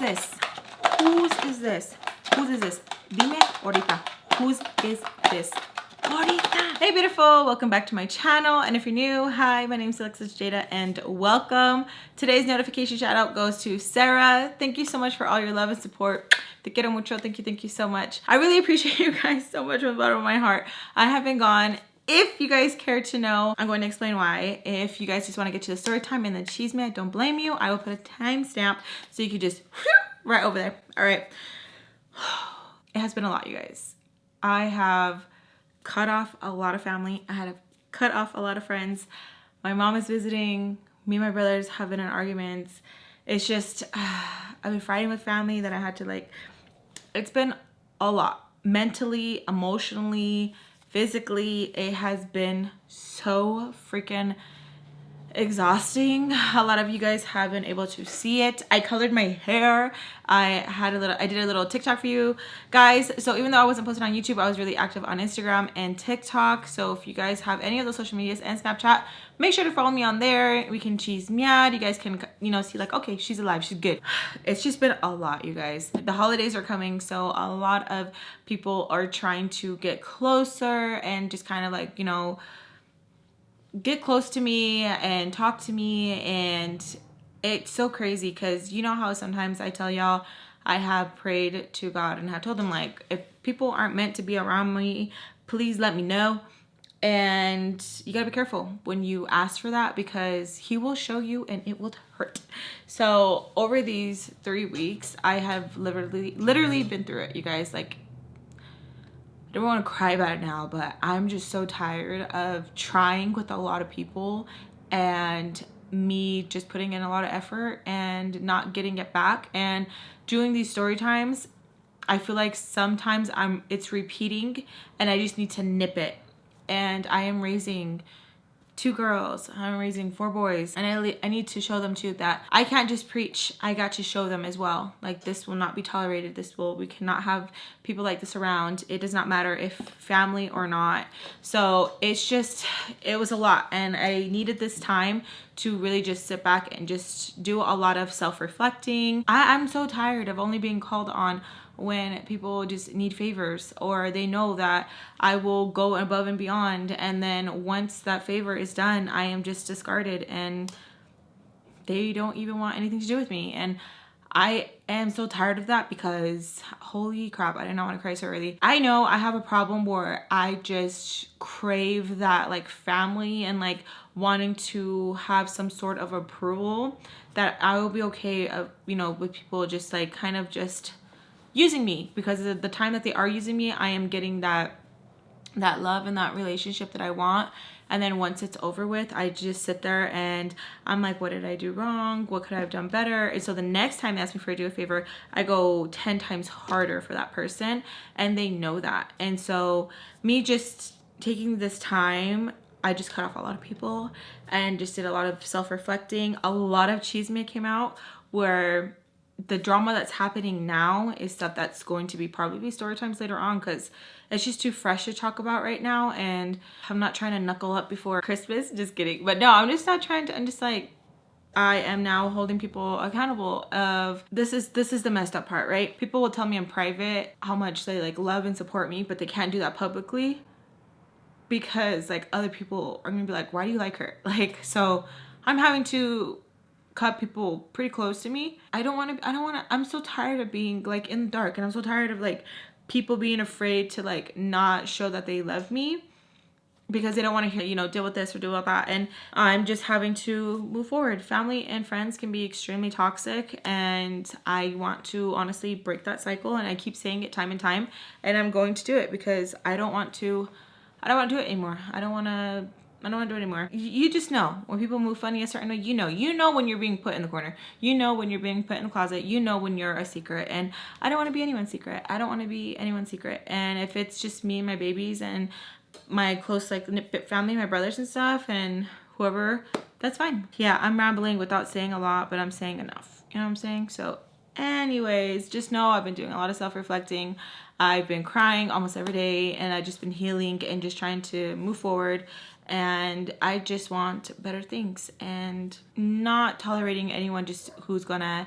this? Whose is this? Whose is this? Dime ahorita. Whose is this? Ahorita. Hey beautiful, welcome back to my channel. And if you're new, hi, my name is Alexis Jayda and welcome. Today's notification shout out goes to Sarah. Thank you so much for all your love and support. Te quiero mucho. Thank you so much. I really appreciate you guys so much from the bottom of my heart. I have been gone. If you guys care to know, I'm going to explain why. If you guys just want to get to the story time and then cheese me, I don't blame you. I will put a timestamp so you can just right over there. All right. It has been a lot, you guys. I have cut off a lot of family. I had to cut off a lot of friends. My mom is visiting. Me and my brothers have been in arguments. It's just, I've been fighting with family that I had to like, it's been a lot. Mentally, emotionally, physically, it has been so freaking exhausting. A lot of you guys have been able to see it. I colored my hair. I did a little TikTok for you guys. So even though I wasn't posting on YouTube, I was really active on Instagram and TikTok. So if you guys have any of those social medias and Snapchat, make sure to follow me on there. We can cheese meow. You guys can, you know, see like, okay, she's alive, she's good. It's just been a lot, you guys. The holidays are coming, so a lot of people are trying to get closer and just kind of like, you know, get close to me and talk to me. And it's so crazy because you know how sometimes I tell y'all I have prayed to God and I told him like, if people aren't meant to be around me, please let me know. And you gotta be careful when you ask for that because he will show you and it will hurt. So over these 3 weeks, I have literally been through it, you guys. Like, I don't want to cry about it now, but I'm just so tired of trying with a lot of people and me just putting in a lot of effort and not getting it back. And doing these story times, I feel like sometimes it's repeating and I just need to nip it. And I am raising 2 girls, I'm raising 4 boys, and I need to show them too that I can't just preach, I got to show them as well. Like, this will not be tolerated. We cannot have people like this around. It does not matter if family or not. So it's just, it was a lot, and I needed this time to really just sit back and just do a lot of self-reflecting. I'm so tired of only being called on when people just need favors or they know that I will go above and beyond, and then once that favor is done, I am just discarded and they don't even want anything to do with me. And I am so tired of that because holy crap, I did not want to cry so early. I know I have a problem where I just crave that like family and like wanting to have some sort of approval that I will be okay you know, with people just like kind of just using me, because of the time that they are using me, I am getting that love and that relationship that I want. And then once it's over with, I just sit there and I'm like, what did I do wrong? What could I have done better? And so the next time they ask me for a do a favor, I go 10 times harder for that person, and they know that. And so me just taking this time, I just cut off a lot of people and just did a lot of self-reflecting. A lot of chisme came out where the drama that's happening now is stuff that's going to be probably story times later on, because it's just too fresh to talk about right now. And I'm not trying to knuckle up before Christmas, just kidding. But no, I'm just not trying to, I'm just like, I am now holding people accountable of this is the messed up part, right? People will tell me in private how much they like love and support me, but they can't do that publicly because like other people are gonna be like, why do you like her? Like, so I'm having to cut people pretty close to me. I'm so tired of being like in the dark, and I'm so tired of like people being afraid to like not show that they love me because they don't want to hear, you know, deal with this or deal with that. And I'm just having to move forward. Family and friends can be extremely toxic, and I want to honestly break that cycle, and I keep saying it time and time, and I'm going to do it because I don't want to do it anymore. I don't want to do it anymore. You just know when people move funny a certain way. You know when you're being put in the corner. You know when you're being put in the closet. You know when you're a secret. And I don't want to be anyone's secret. I don't want to be anyone's secret. And if it's just me and my babies and my close like knit family, my brothers and stuff, and whoever, that's fine. Yeah, I'm rambling without saying a lot, but I'm saying enough. You know what I'm saying? So anyways, just know I've been doing a lot of self-reflecting. I've been crying almost every day, and I've just been healing and just trying to move forward. And I just want better things and not tolerating anyone just who's gonna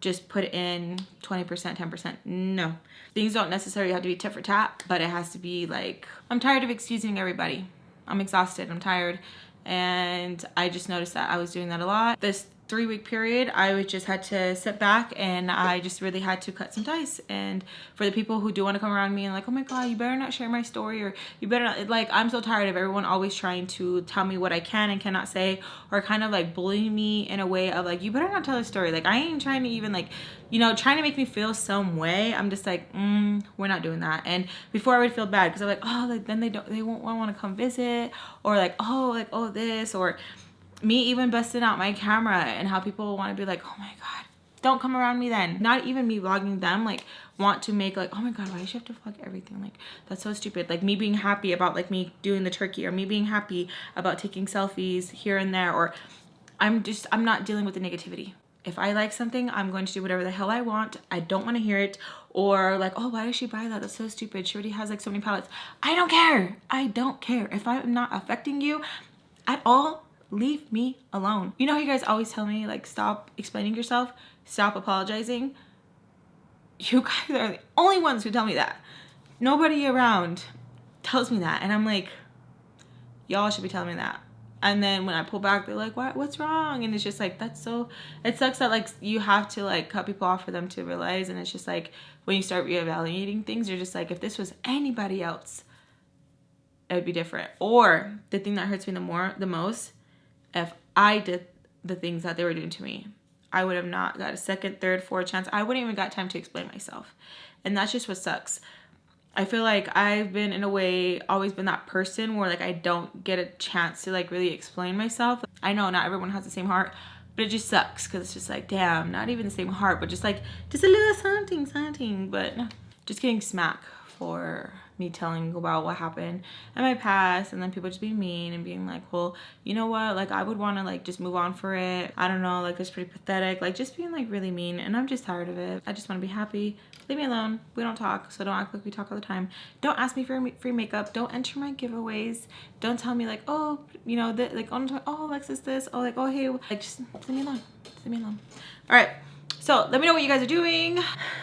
just put in 20%, 10%. No. Things don't necessarily have to be tit for tat, but it has to be like, I'm tired of excusing everybody. I'm exhausted, I'm tired. And I just noticed that I was doing that a lot. This 3-week period, I would just had to sit back and I just really had to cut some ties. And for the people who do want to come around me and like, oh my God, you better not share my story, or you better not, like, I'm so tired of everyone always trying to tell me what I can and cannot say, or kind of like bullying me in a way of like, you better not tell a story. Like, I ain't trying to even like, you know, trying to make me feel some way. I'm just like, we're not doing that. And before I would feel bad because I'm like, oh, like, then they won't want to come visit, or like, oh this, or me even busting out my camera and how people want to be like, oh my God, don't come around me then. Not even me vlogging them, like want to make like, oh my God, why does she have to vlog everything? Like, that's so stupid. Like me being happy about like me doing the turkey, or me being happy about taking selfies here and there, or I'm not dealing with the negativity. If I like something, I'm going to do whatever the hell I want. I don't want to hear it. Or like, oh, why does she buy that? That's so stupid. She already has like so many palettes. I don't care. I don't care. If I'm not affecting you at all, leave me alone. You know how you guys always tell me like, stop explaining yourself, stop apologizing? You guys are the only ones who tell me that. Nobody around tells me that, and I'm like, y'all should be telling me that. And then when I pull back, they're like, what's wrong? And it's just like, that's so, it sucks that like you have to like cut people off for them to realize. And it's just like, when you start reevaluating things, you're just like, if this was anybody else, it would be different. Or the thing that hurts me the most, if I did the things that they were doing to me, I would have not got a second, third, fourth chance. I wouldn't even got time to explain myself. And that's just what sucks. I feel like I've been, in a way, always been that person where like I don't get a chance to like really explain myself. I know not everyone has the same heart, but it just sucks because it's just like, damn, not even the same heart, but just a little something. But no, just getting smacked for me telling about what happened in my past, and then people just being mean and being like, well, you know what, like I would want to like just move on for it. I don't know, like it's pretty pathetic, like just being like really mean, and I'm just tired of it. I just want to be happy. Leave me alone. We don't talk, so don't act like we talk all the time. Don't ask me for free makeup. Don't enter my giveaways. Don't tell me like, oh, you know, like, oh Alexis this, oh like, oh hey, like just leave me alone. Leave me alone. All right. So let me know what you guys are doing.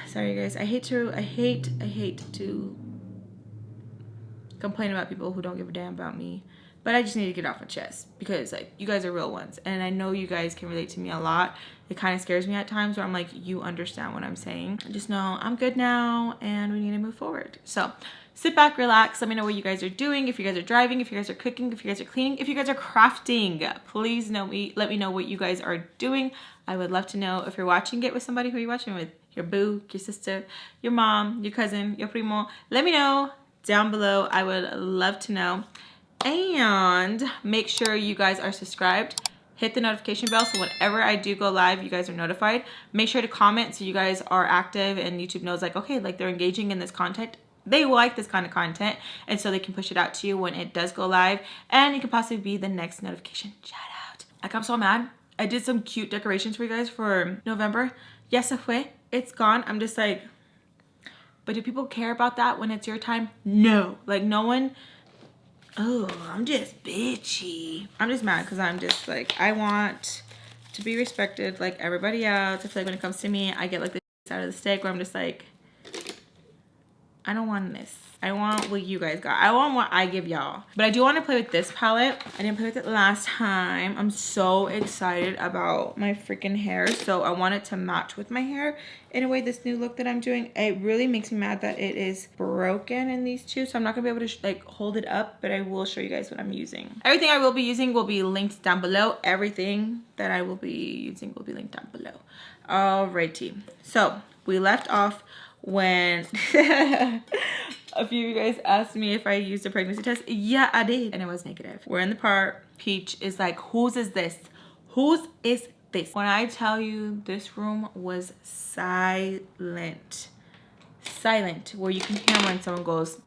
Sorry guys, I hate to complain about people who don't give a damn about me, but I just need to get off my chest because like you guys are real ones, and I know you guys can relate to me a lot. It kind of scares me at times where I'm like, you understand what I'm saying. Just know I'm good now and we need to move forward. So sit back, relax. Let me know what you guys are doing. If you guys are driving, if you guys are cooking, if you guys are cleaning, if you guys are crafting, please let me know what you guys are doing. I would love to know. If you're watching it with somebody, who are you watching with? Your boo, your sister, your mom, your cousin, your primo. Let me know down below. I would love to know. And make sure you guys are subscribed. Hit the notification bell so whenever I do go live, you guys are notified. Make sure to comment so you guys are active and YouTube knows like, okay, like they're engaging in this content. They like this kind of content, and so they can push it out to you when it does go live, and it could possibly be the next notification shout out. Like, I'm so mad. I did some cute decorations for you guys for November. Yes, se fue. It's gone. I'm just like, but do people care about that when it's your time? No. Like, no one. Oh, I'm just bitchy. I'm just mad because I'm just like, I want to be respected like everybody else. I feel like when it comes to me, I get like the side of the stick where I'm just like, I don't want this. I want what you guys got. I want what I give y'all. But I do want to play with this palette. I didn't play with it last time. I'm so excited about my freaking hair. So I want it to match with my hair in a way, this new look that I'm doing. It really makes me mad that it is broken in these two. So I'm not going to be able to like hold it up, but I will show you guys what I'm using. Everything I will be using will be linked down below. Everything that I will be using will be linked down below. Alrighty. So we left off when a few of you guys asked me if I used a pregnancy test. Yeah, I did, and it was negative. We're in the part. Peach is like, whose is this? Whose is this? When I tell you, this room was silent. Silent, where you can hear when someone goes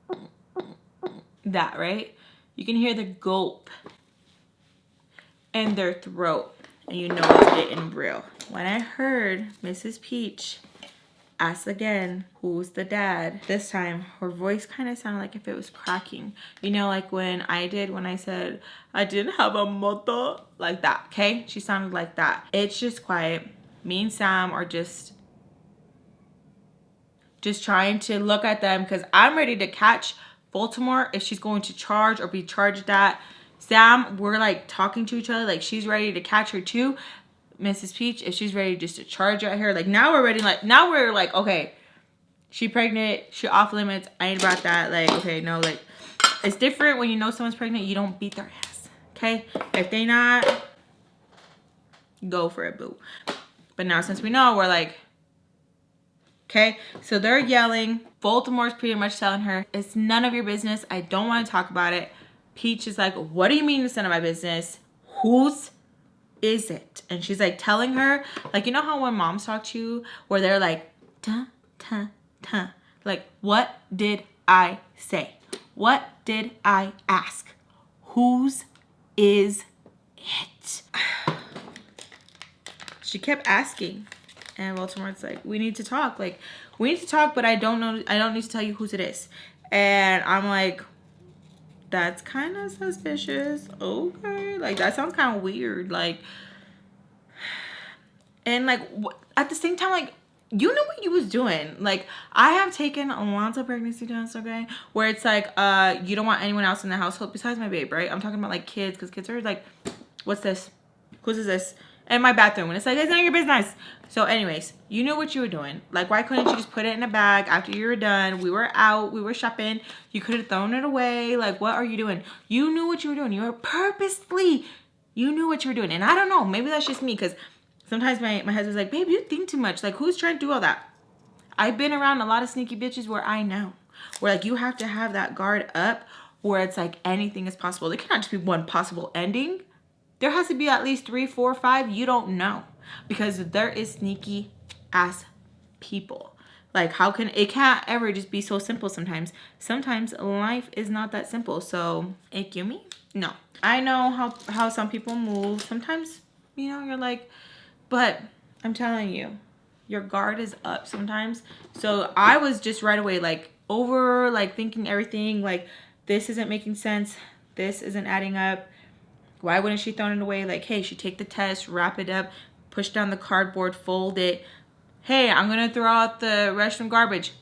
that, right? You can hear the gulp in their throat, and you know it's getting real. When I heard Mrs. Peach ask again, who's the dad? This time, her voice kind of sounded like if it was cracking. You know, like when I said, I didn't have a mother, like that, okay? She sounded like that. It's just quiet. Me and Sam are just just trying to look at them because I'm ready to catch Baltimore if she's going to charge or be charged at. Sam, we're like talking to each other, like she's ready to catch her too. Mrs. Peach, if she's ready just to charge at her, like now we're ready, like now we're like, okay, she pregnant, she off limits, I ain't about that. Like, okay, no, like it's different when you know someone's pregnant, you don't beat their ass, okay? If they not, go for it, boo. But now since we know, we're like, okay, so they're yelling. Baltimore's pretty much telling her, it's none of your business, I don't want to talk about it. Peach is like, what do you mean it's none of my business? Whose is it? And she's like telling her, like, you know how when moms talk to you where they're like, ta, ta, ta. Like, what did I say? What did I ask? Whose is it? She kept asking. And Baltimore's like, we need to talk. Like, we need to talk, but I don't know. I don't need to tell you whose it is. And I'm like, that's kind of suspicious. Okay. Like, that sounds kind of weird. Like, and like, at the same time, like, you knew what you was doing. Like, I have taken lots of pregnancy tests, okay? Where it's like, you don't want anyone else in the household besides my babe, right? I'm talking about like kids, because kids are like, what's this? Whose is this? In my bathroom. And it's like, it's none of your business. So anyways, you knew what you were doing. Like, why couldn't you just put it in a bag after you were done? We were out. We were shopping. You could have thrown it away. Like, what are you doing? You knew what you were doing. You were purposely, you knew what you were doing. And I don't know. Maybe that's just me, because sometimes my husband's like, babe, you think too much. Like, who's trying to do all that? I've been around a lot of sneaky bitches where I know. Where, like, you have to have that guard up where it's like anything is possible. There cannot just be one possible ending. There has to be at least 3, 4, 5. You don't know. Because there is sneaky ass people. Like, how can, it can't ever just be so simple sometimes. Sometimes life is not that simple. So, you me? No. I know how some people move. Sometimes, you know, you're like, but I'm telling you, your guard is up sometimes. So I was just right away like thinking everything, like, this isn't making sense. This isn't adding up. Why wouldn't she throw it away? Like, hey, she take the test, wrap it up, push down the cardboard, fold it. Hey, I'm going to throw out the restroom garbage.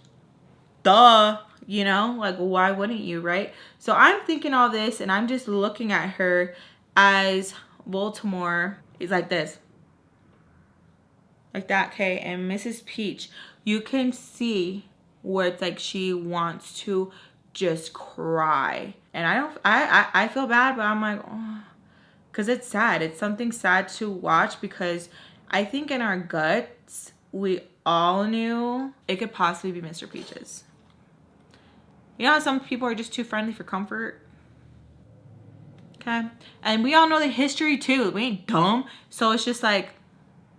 Duh. You know, like, why wouldn't you, right? So I'm thinking all this, and I'm just looking at her as Baltimore is like this. Like that, okay? And Mrs. Peach, you can see where it's like she wants to just cry. And I feel bad, but I'm like, oh. Because it's sad. It's something sad to watch, because I think in our guts, we all knew it could possibly be Mr. Peaches. You know how some people are just too friendly for comfort? Okay? And we all know the history too. We ain't dumb. So it's just like,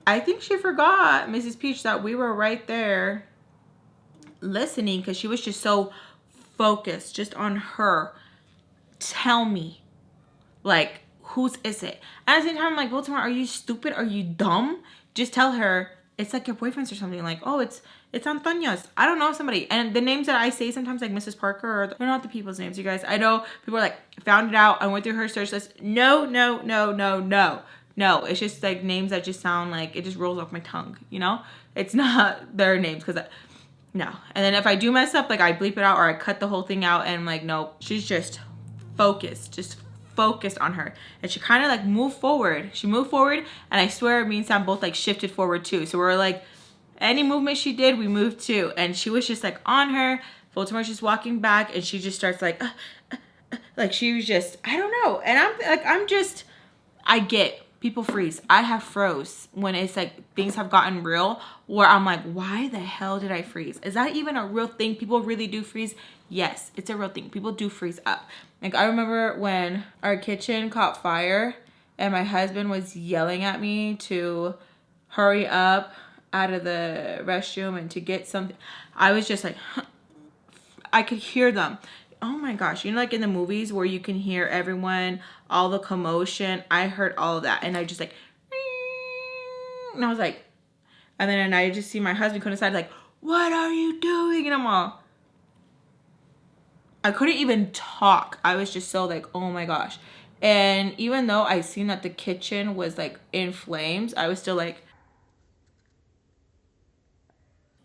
I think she forgot, Mrs. Peach, that we were right there listening, because she was just so focused just on her. Tell me. Like, whose is it? And at the same time, I'm like, Baltimore, are you stupid? Are you dumb? Just tell her it's like your boyfriend's or something. Like, oh, it's Antonia's. I don't know, somebody. And the names that I say sometimes, like Mrs. Parker, they're not the people's names, you guys. I know people are like, found it out. I went through her search list. No. No, it's just like names that just sound like, it just rolls off my tongue, you know? It's not their names, because no. And then if I do mess up, like, I bleep it out or I cut the whole thing out, and I'm like, no, she's just focused on her. And she kind of like moved forward. She moved forward, and I swear me and Sam both like shifted forward too. So we're like, any movement she did, we moved too. And she was just like on her. Baltimore's just walking back, and she just starts like she was just, I don't know. And I get people freeze. I have froze when it's like things have gotten real, where I'm like, why the hell did I freeze? Is that even a real thing? People really do freeze? Yes, it's a real thing. People do freeze up. Like, I remember when our kitchen caught fire and my husband was yelling at me to hurry up out of the restroom and to get something. I was just like, huh. I could hear them. Oh my gosh, you know, like in the movies where you can hear everyone, all the commotion. I heard all of that, and I just like, and I was like, and then I just see my husband come inside like, what are you doing? And I'm all, I couldn't even talk. I was just so like, oh my gosh. And even though I seen that the kitchen was like in flames, I was still like,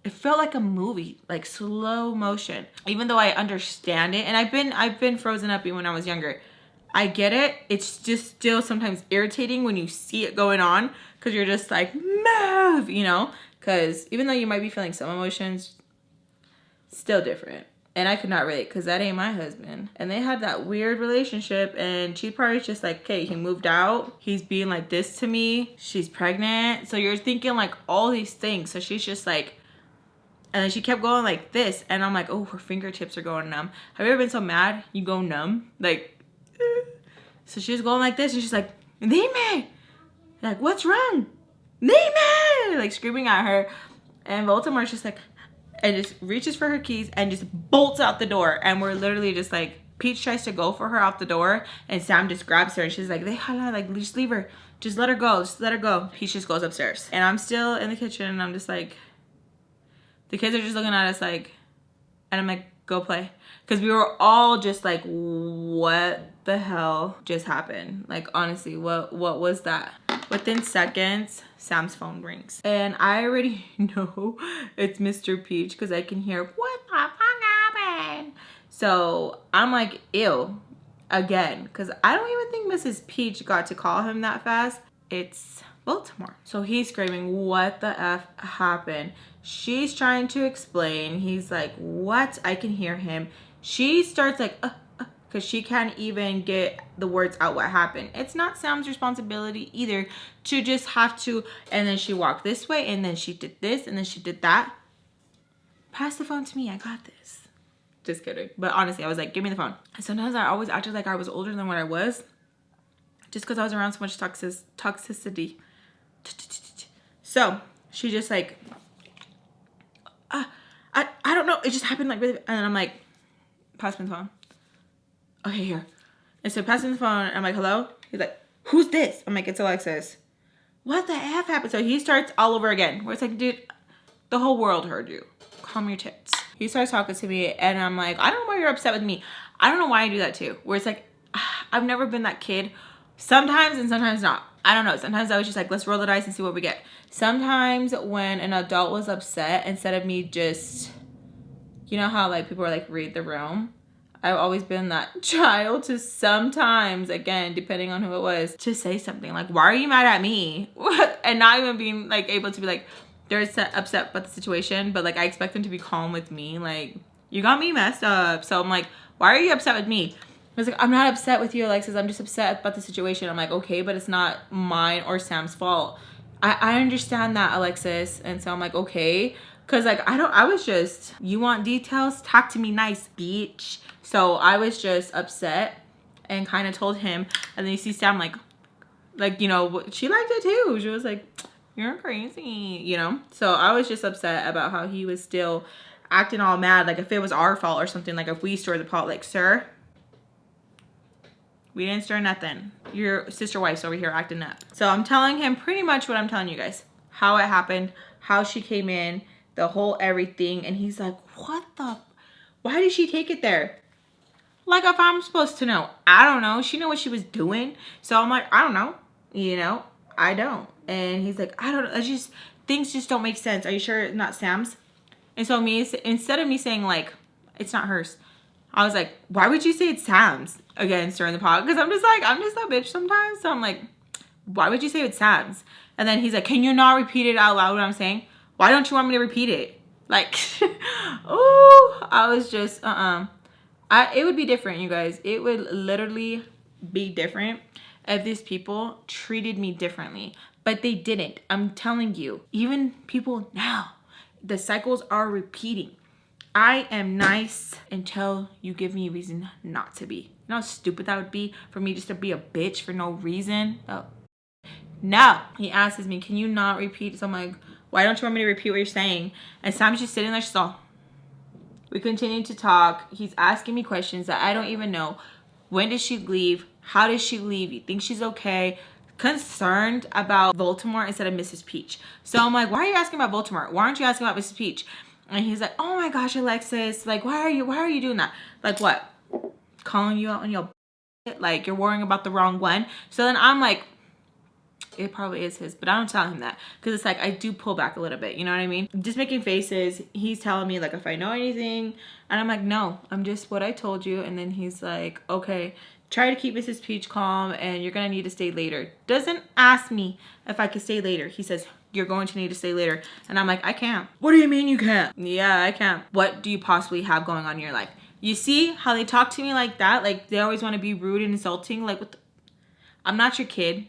it felt like a movie, like slow motion. Even though I understand it, and I've been frozen up even when I was younger. I get it. It's just still sometimes irritating when you see it going on because you're just like, move, you know? Because even though you might be feeling some emotions, still different. And I could not relate because that ain't my husband. And they had that weird relationship, and she probably just like, okay, he moved out. He's being like this to me. She's pregnant. So you're thinking like all these things. So she's just like, and then she kept going like this. And I'm like, oh, her fingertips are going numb. Have you ever been so mad you go numb? Like, so she's going like this, and she's like, Dime! Like, what's wrong? Dime! Like, screaming at her. And Baltimore's just like, and just reaches for her keys and just bolts out the door. And we're literally just like, Peach tries to go for her out the door, and Sam just grabs her, and she's like, like, just leave her. Just let her go. Just let her go. Peach just goes upstairs. And I'm still in the kitchen, and I'm just like, the kids are just looking at us like, and I'm like, go play. Because we were all just like, what the hell just happened? Like, honestly, what was that? Within seconds, Sam's phone rings. And I already know it's Mr. Peach because I can hear, what the fuck happened? So I'm like, ew, again. Because I don't even think Mrs. Peach got to call him that fast. It's Baltimore. So he's screaming, what the F happened? She's trying to explain. He's like, what? I can hear him. She starts like, because she can't even get the words out what happened. It's not Sam's responsibility either to just have to, and then she walked this way, and then she did this, and then she did that. Pass the phone to me. I got this. Just kidding. But honestly, I was like, give me the phone. And sometimes I always acted like I was older than what I was, just because I was around so much toxicity. So she just like, I don't know. It just happened like really, and then I'm like, pass me the phone. Okay, here. And so passing the phone, I'm like, hello? He's like, who's this? I'm like, it's Alexis. What the F happened? So he starts all over again. Where it's like, dude, the whole world heard you. Calm your tits. He starts talking to me, and I'm like, I don't know why you're upset with me. I don't know why I do that too. Where it's like, I've never been that kid. Sometimes and sometimes not. I don't know. Sometimes I was just like, let's roll the dice and see what we get. Sometimes when an adult was upset, instead of me just, you know how like people are like, read the room? I've always been that child to sometimes, again, depending on who it was, to say something like, why are you mad at me? And not even being like able to be like, they're upset about the situation, but like I expect them to be calm with me. Like, you got me messed up. So I'm like, why are you upset with me? I was like, I'm not upset with you, Alexis. I'm just upset about the situation. I'm like, okay, but it's not mine or Sam's fault. I understand that, Alexis. And so I'm like, okay. Cause like, I was just, you want details? Talk to me nice, bitch. So I was just upset and kind of told him. And then you see Sam like, you know, she liked it too. She was like, you're crazy, you know? So I was just upset about how he was still acting all mad. Like if it was our fault or something, like if we stirred the pot, like, sir, we didn't stir nothing. Your sister wife's over here acting up. So I'm telling him pretty much what I'm telling you guys. How it happened, how she came in, the whole everything. And he's like, what the, why did she take it there? Like if I'm supposed to know. I don't know. She knew what she was doing. So I'm like, I don't know. You know, I don't. And he's like, I don't know. It's just, things just don't make sense. Are you sure it's not Sam's? And so instead of me saying like, it's not hers, I was like, why would you say it's Sam's? Again, stirring the pot. Because I'm just that bitch sometimes. So I'm like, why would you say it's Sam's? And then he's like, can you not repeat it out loud what I'm saying? Why don't you want me to repeat it? Like, oh, I was just, it would be different, you guys. It would literally be different if these people treated me differently. But they didn't. I'm telling you, even people now, the cycles are repeating. I am nice until you give me a reason not to be. You know how stupid that would be for me just to be a bitch for no reason? Oh. No. He asks me, can you not repeat? So I'm like, why don't you want me to repeat what you're saying? And Sam's just sitting there still. We continue to talk. He's asking me questions that I don't even know. When did she leave? How did she leave? You think she's okay? Concerned about Baltimore instead of Mrs. Peach. So I'm like, why are you asking about Baltimore? Why aren't you asking about Mrs. Peach? And he's like, oh my gosh, Alexis, like, why are you doing that? Like what? Calling you out on your like you're worrying about the wrong one. So then I'm like, it probably is his, but I don't tell him that because it's like I do pull back a little bit, you know what I mean? Just making faces. He's telling me like if I know anything, and I'm like, no, I'm just what I told you. And then he's like, okay, try to keep Mrs. Peach calm, and you're gonna need to stay later. Doesn't ask me if I could stay later. He says, you're going to need to stay later. And I'm like, I can't. What do you mean you can't? Yeah, I can't. What do you possibly have going on in your life? You see how they talk to me like that? Like they always want to be rude and insulting. Like, what the? I'm not your kid.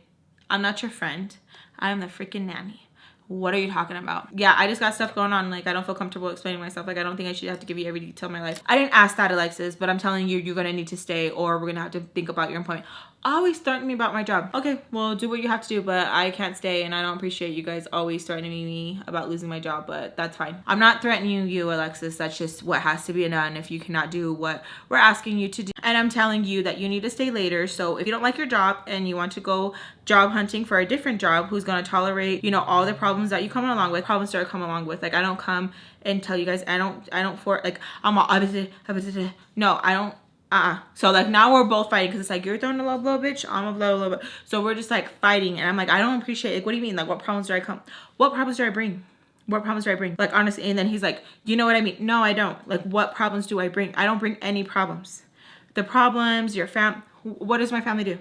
I'm not your friend. I am the freaking nanny. What are you talking about? Yeah, I just got stuff going on. Like, I don't feel comfortable explaining myself. Like, I don't think I should have to give you every detail of my life. I didn't ask that, Alexis, but I'm telling you, you're going to need to stay or we're going to have to think about your employment. Always threatening me about my job. Okay, well, do what you have to do, but I can't stay, and I don't appreciate you guys always threatening me about losing my job, but that's fine. I'm not threatening you, Alexis. That's just what has to be done if you cannot do what we're asking you to do. And I'm telling you that you need to stay later. So if you don't like your job and you want to go job hunting for a different job who's going to tolerate, you know, all the problems that you come along with, problems that I come along with. Like, I don't come and tell you guys, I don't for like, I'm all, no, I don't. So like now we're both fighting because it's like you're throwing a low blow, bitch. I'm a little bit. So we're just like fighting, and I'm like, I don't appreciate it. Like, what do you mean? Like, what problems do I come? What problems do I bring? What problems do I bring? Like, honestly. And then he's like, you know what I mean? No, I don't. Like, what problems do I bring? I don't bring any problems. The problems, your what does my family do?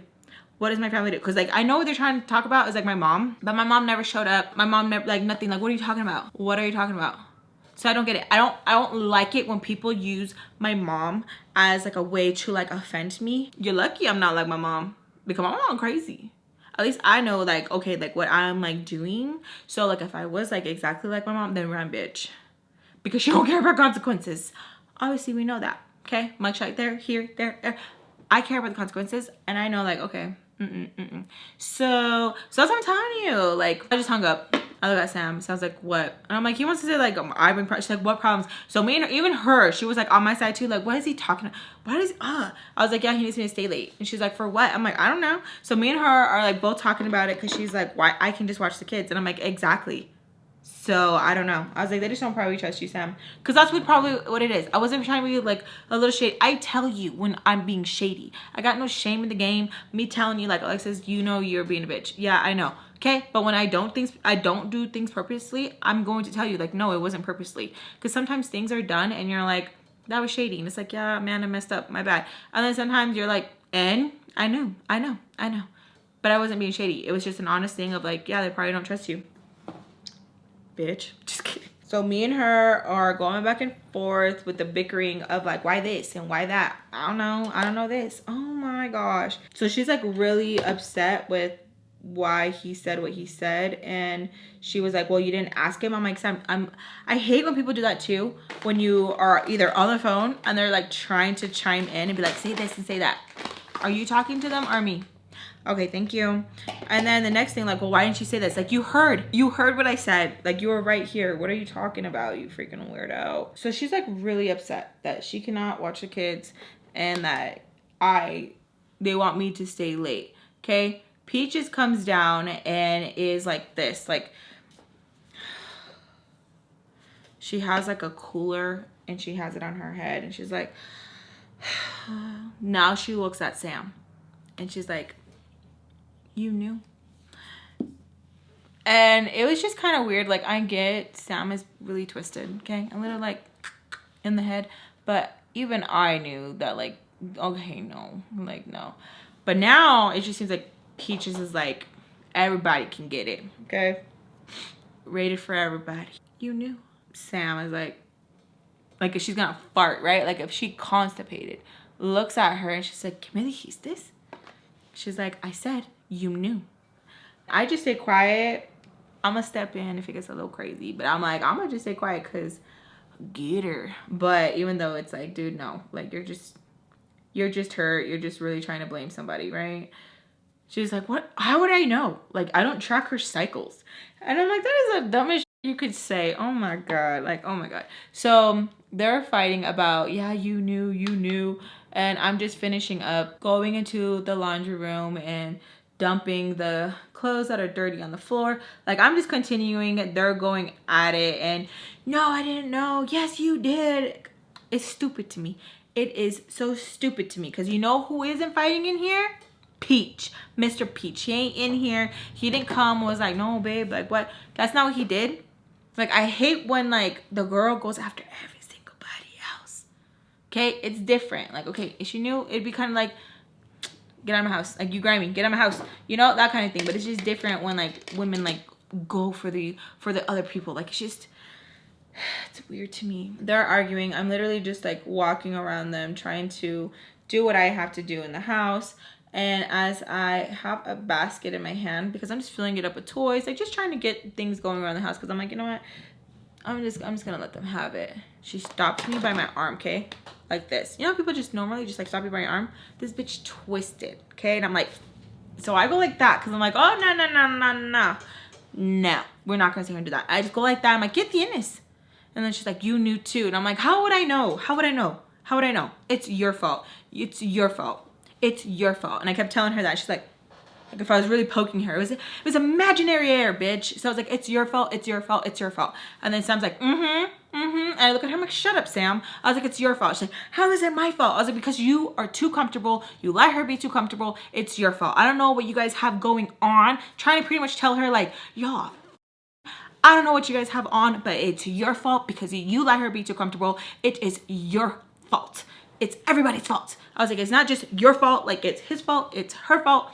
What does my family do? Because like I know what they're trying to talk about is like my mom, but my mom never showed up. My mom never, like, nothing. Like, what are you talking about? What are you talking about? So I don't get it. I don't like it when people use my mom as like a way to like offend me. You're lucky I'm not like my mom, because my mom crazy. At least I know like, okay, like what I'm like doing. So like if I was like exactly like my mom, then run, bitch. Because she don't care about consequences. Obviously we know that, okay? Mugshot there, here, there. I care about the consequences, and I know like, okay, So that's what I'm telling you. Like, I just hung up. I look at Sam. Sounds like, what? And I'm like, he wants to say like, I bring problems. She's like, what problems? So me and her, even her, she was like on my side too. Like, what is he talking? Why does I was like, yeah, he needs me to stay late. And she's like, for what? I'm like, I don't know. So me and her are like both talking about it because she's like, why? I can just watch the kids. And I'm like, exactly. So I don't know. I was like, they just don't probably trust you, Sam. Because that's what it is. I wasn't trying to be like a little shady. I tell you when I'm being shady. I got no shame in the game. Me telling you like, Alexis, you know you're being a bitch. Yeah, I know. Okay, but when I don't do things purposely, I'm going to tell you like, no, it wasn't purposely. Because sometimes things are done and you're like, that was shady. And it's like, yeah, man, I messed up, my bad. And then sometimes you're like, and I know. But I wasn't being shady. It was just an honest thing of like, yeah, they probably don't trust you. Bitch. Just kidding. So me and her are going back and forth with the bickering of like, why this and why that? I don't know this. Oh my gosh. So she's like really upset with why he said what he said, and she was like, well, you didn't ask him. I'm like, Sam, I hate when people do that too, when you are either on the phone and they're like trying to chime in and be like, say this and say that. Are you talking to them or me? Okay, thank you. And then the next thing, like, well, why didn't you say this? Like, you heard what I said. Like, you were right here. What are you talking about, you freaking weirdo? So she's like really upset that she cannot watch the kids and that they want me to stay late. Okay. Peaches comes down and is like this, like she has like a cooler and she has it on her head and she's like, now she looks at Sam and she's like, you knew. And it was just kind of weird. Like, I get Sam is really twisted, okay, a little like in the head, but even I knew that like, okay, no, like no. But now it just seems like Peaches is like, everybody can get it, okay? Rated for everybody. You knew. Sam is like if she's gonna fart, right? Like if she constipated, looks at her and she's like, ¿Qué me dijiste? She's like, I said, you knew. I just stay quiet. I'm gonna step in if it gets a little crazy, but I'm like, I'm gonna just stay quiet because get her. But even though it's like, dude, no, like you're just hurt. You're just really trying to blame somebody, right? She's like, what? How would I know? Like, I don't track her cycles. And I'm like, that is the dumbest you could say. Oh my God. Like, oh my God. So they're fighting about, yeah, you knew. And I'm just finishing up, going into the laundry room and dumping the clothes that are dirty on the floor. Like, I'm just continuing. They're going at it. And no, I didn't know. Yes, you did. It's stupid to me. It is so stupid to me. Because you know who isn't fighting in here? Peach, Mr. Peach. He ain't in here. He didn't come, was like, no, babe, like what? That's not what he did. Like, I hate when like the girl goes after every single body else. Okay, it's different. Like, okay, if she knew, it'd be kind of like, get out of my house. Like, you grimy, get out of my house. You know, that kind of thing. But it's just different when like women like go for the other people. Like, it's just, it's weird to me. They're arguing. I'm literally just like walking around them, trying to do what I have to do in the house. And as I have a basket in my hand, because I'm just filling it up with toys, like just trying to get things going around the house, because I'm like, you know what, I'm just gonna let them have it. She stopped me by my arm, okay, like this. You know, people just normally just like stop you by your arm. This bitch twisted, okay, and I'm like, so I go like that because I'm like, oh no, we're not gonna sit here and do that. I just go like that. I'm like, get the innes. And then she's like, you knew too. And I'm like, how would I know? How would I know? How would I know? It's your fault. It's your fault. It's your fault. And I kept telling her that. She's like if I was really poking her, it was imaginary air, bitch. So I was like, it's your fault, it's your fault, it's your fault. And then Sam's like, and I look at her, I'm like, shut up, Sam. I was like, it's your fault. She's like, how is it my fault? I was like, because you are too comfortable. You let her be too comfortable. It's your fault. I don't know what you guys have going on. Trying to pretty much tell her like, y'all, I don't know what you guys have on, but it's your fault because you let her be too comfortable. It is your fault. It's everybody's fault. I was like, it's not just your fault. Like, it's his fault. It's her fault.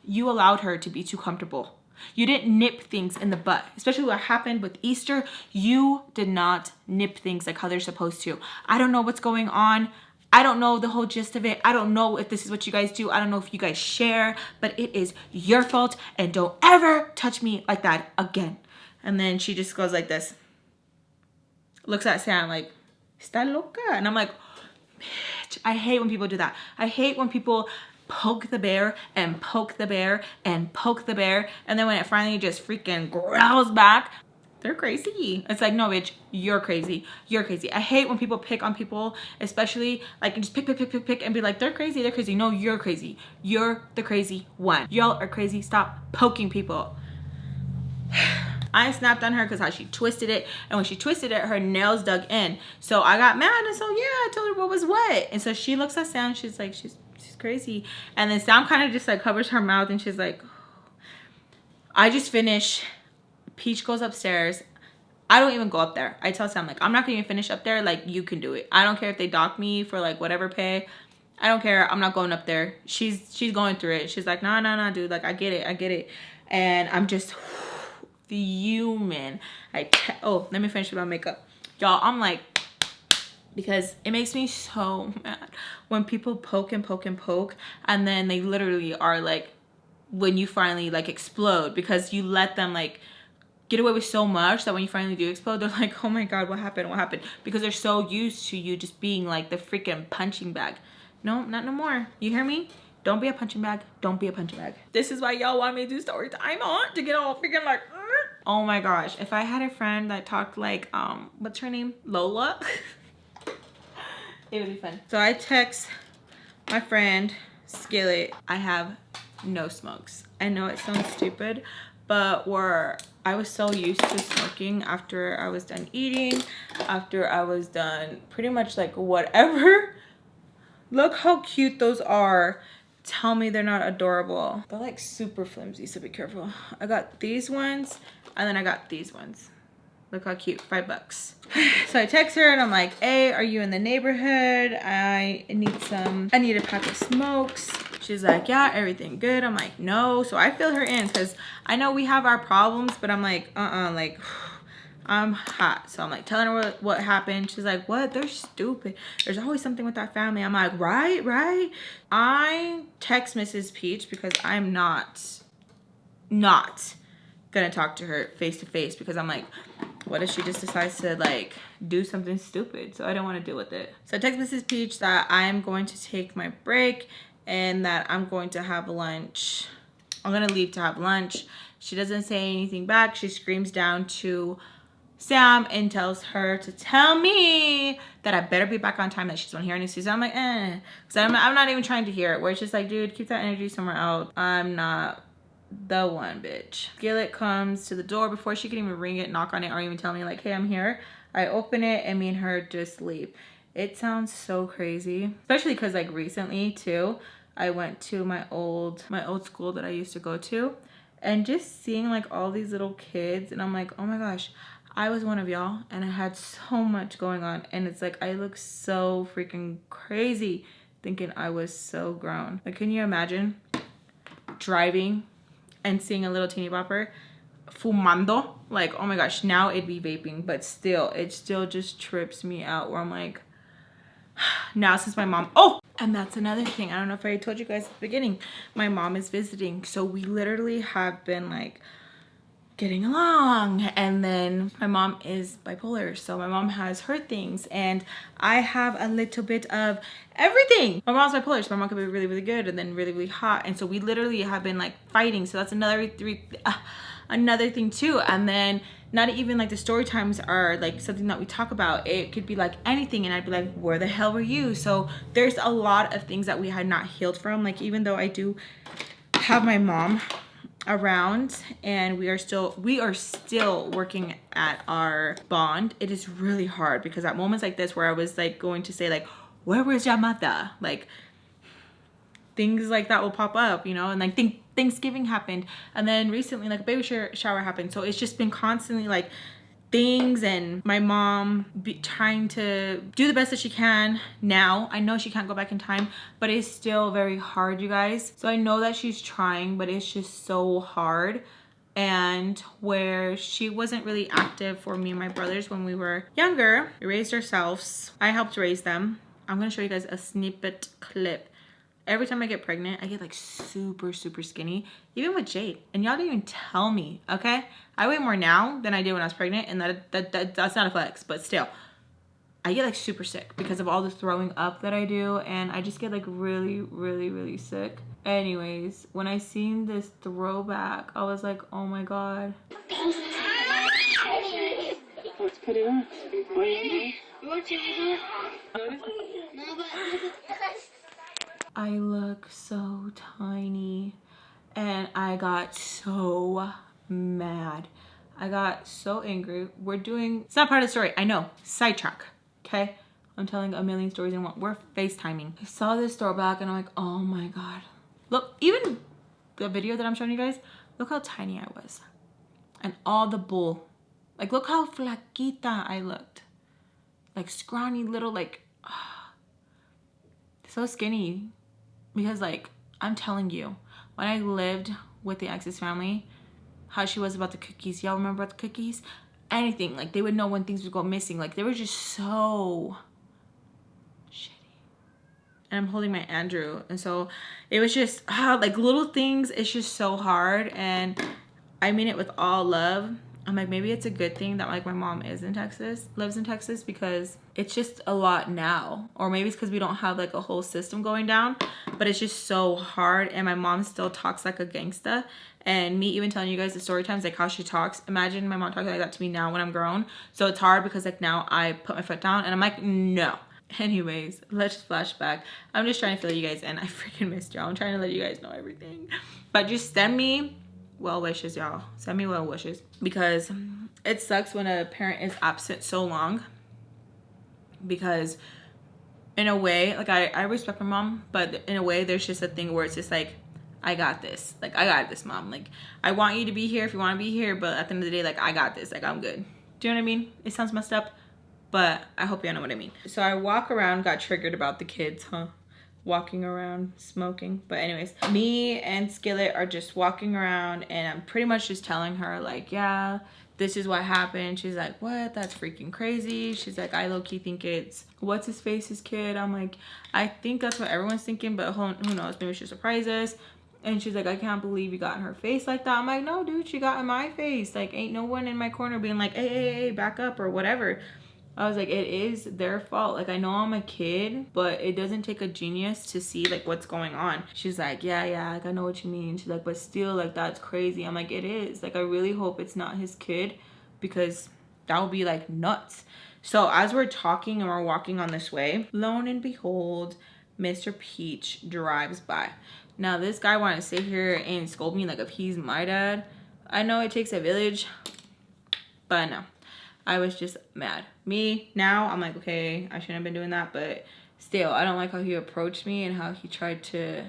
You allowed her to be too comfortable. You didn't nip things in the butt, especially what happened with Easter. You did not nip things like how they're supposed to. I don't know what's going on. I don't know the whole gist of it. I don't know if this is what you guys do. I don't know if you guys share, but it is your fault, and don't ever touch me like that again. And then she just goes like this, looks at Sam like, está loca? And I'm like, bitch, I hate when people do that. I hate when people poke the bear and poke the bear and poke the bear, and then when it finally just freaking growls back, they're crazy. It's like, no, bitch, you're crazy. You're crazy. I hate when people pick on people, especially like just pick and be like, they're crazy, they're crazy. No, you're crazy. You're the crazy one. Y'all are crazy. Stop poking people. I snapped on her because how she twisted it, and when she twisted it, her nails dug in. So I got mad, and so yeah, I told her what was what. And so she looks at Sam, she's like, she's crazy. And then Sam kind of just like covers her mouth, and she's like, I just finished. Peach goes upstairs. I don't even go up there. I tell Sam, like, I'm not gonna even finish up there. Like, you can do it. I don't care if they dock me for like whatever pay. I don't care. I'm not going up there. She's going through it. She's like, nah, dude. Like, I get it. And I'm just fuming. Oh, let me finish with my makeup, y'all. I'm like, because it makes me so mad when people poke and poke, and then they literally are like, when you finally like explode, because you let them like get away with so much that when you finally do explode, they're like, oh my god, what happened? Because they're so used to you just being like the freaking punching bag. No, not no more. You hear me? Don't be a punching bag. Don't be a punching bag. This is why y'all want me to do story time on, to get all freaking like, oh my gosh. If I had a friend that talked like, what's her name? Lola. It would be fun. So I text my friend Skillet, I have no smokes. I know it sounds stupid, but I was so used to smoking after I was done eating, after I was done pretty much like whatever. Look how cute those are. Tell me they're not adorable. They're like super flimsy, so be careful. I got these ones, and then I got these ones. Look how cute, $5. So I text her and I'm like, hey, are you in the neighborhood? I need a pack of smokes. She's like, yeah, everything good. I'm like, no. So I fill her in because I know we have our problems, but I'm like, like, I'm hot. So I'm like telling her what happened. She's like, what? They're stupid. There's always something with that family. I'm like, right. I text Mrs. Peach because I'm not gonna talk to her face to face, because I'm like, what if she just decides to like do something stupid? So I don't want to deal with it. So I text Mrs. Peach that I'm going to take my break and that I'm going to have lunch. I'm gonna leave to have lunch. She doesn't say anything back. She screams down to Sam and tells her to tell me that I better be back on time, that she doesn't hear any excuses. I'm like, because I'm not even trying to hear it. Where it's just like, dude, keep that energy somewhere else. I'm not the one, bitch. Skillet comes to the door before she can even ring it, knock on it, or even tell me like, hey, I'm here. I open it, and me and her just leave. It sounds so crazy, especially because like recently too, I went to my old school that I used to go to, and just seeing like all these little kids, and I'm like, oh my gosh, I was one of y'all, and I had so much going on, and it's like I look so freaking crazy thinking I was so grown. Like, can you imagine driving and seeing a little teeny bopper fumando? Like, oh my gosh, now it'd be vaping, but still, it still just trips me out where I'm like, now since my mom, oh, and that's another thing, I don't know if I told you guys at the beginning, my mom is visiting, so we literally have been like getting along. And then my mom is bipolar, so my mom has her things, and I have a little bit of everything. My mom's bipolar, so my mom could be really, really good and then really, really hot, and so we literally have been like fighting. So that's another thing too. And then not even like the story times are like something that we talk about. It could be like anything, and I'd be like, where the hell were you? So there's a lot of things that we had not healed from. Like, even though I do have my mom around and we are still working at our bond, it is really hard because at moments like this where I was like going to say like, where was your mother? Like, things like that will pop up, you know, and like Thanksgiving happened, and then recently like a baby shower happened. So it's just been constantly like things, and my mom trying to do the best that she can now. I know she can't go back in time, but it's still very hard, you guys. So I know that she's trying, but it's just so hard. And where she wasn't really active for me and my brothers when we were younger, we raised ourselves. I helped raise them. I'm gonna show you guys a snippet clip. Every time I get pregnant, I get like super, super skinny, even with Jade. And y'all didn't even tell me, okay? I weigh more now than I did when I was pregnant, and that's not a flex, but still. I get like super sick because of all the throwing up that I do, and I just get like really, really, really sick. Anyways, when I seen this throwback, I was like, oh my God. Let's put it on. I look so tiny, and I got so mad. I got so angry. It's not part of the story, I know, sidetrack, okay? I'm telling a million stories in one. We're FaceTiming. I saw this throwback and I'm like, oh my God. Look, even the video that I'm showing you guys, look how tiny I was. And all the bull. Like, look how flaquita I looked. Like scrawny little, like, so skinny. Because like, I'm telling you, when I lived with the Alexis family, how she was about the cookies. Y'all remember about the cookies? Anything, like they would know when things would go missing. Like they were just so shitty. And I'm holding my Andrew. And so it was just, like little things, it's just so hard. And I mean it with all love. I'm like, maybe it's a good thing that like my mom lives in Texas, because it's just a lot now. Or maybe it's because we don't have like a whole system going down, but it's just so hard. And my mom still talks like a gangsta. And me even telling you guys the story times, like how she talks, imagine my mom talking like that to me now when I'm grown. So it's hard because like now I put my foot down and I'm like, no. Anyways, let's just flash back. I'm just trying to fill you guys in. I freaking missed y'all. I'm trying to let you guys know everything. But just send me well wishes, y'all. Send me well wishes, because it sucks when a parent is absent so long, because in a way, like I respect my mom, but in a way there's just a thing where it's just like, I got this. Like, I got this, mom. Like, I want you to be here if you want to be here, but at the end of the day, like, I got this. Like, I'm good. Do you know what I mean? It sounds messed up, but I hope you know what I mean. So I walk around, got triggered about the kids, walking around smoking. But anyways, me and Skillet are just walking around, and I'm pretty much just telling her like, yeah, this is what happened. She's like, what? That's freaking crazy. She's like, I low-key think it's what's his face's kid. I'm like, I think that's what everyone's thinking, but who knows, maybe she'll surprise us. And she's like, I can't believe you got in her face like that. I'm like, no, dude, she got in my face. Like, ain't no one in my corner being like, hey, back up or whatever. I was like, it is their fault. Like, I know I'm a kid, but it doesn't take a genius to see like what's going on. She's like, yeah, like I know what you mean. She's like, but still, like, that's crazy. I'm like, it is. Like, I really hope it's not his kid, because that would be like nuts. So as we're talking and we're walking on this way, lo and behold, Mr. Peach drives by. Now this guy wanted to sit here and scold me like if he's my dad. I know it takes a village, but no. I was just mad. Me, now, I'm like, okay, I shouldn't have been doing that, but still, I don't like how he approached me and how he tried to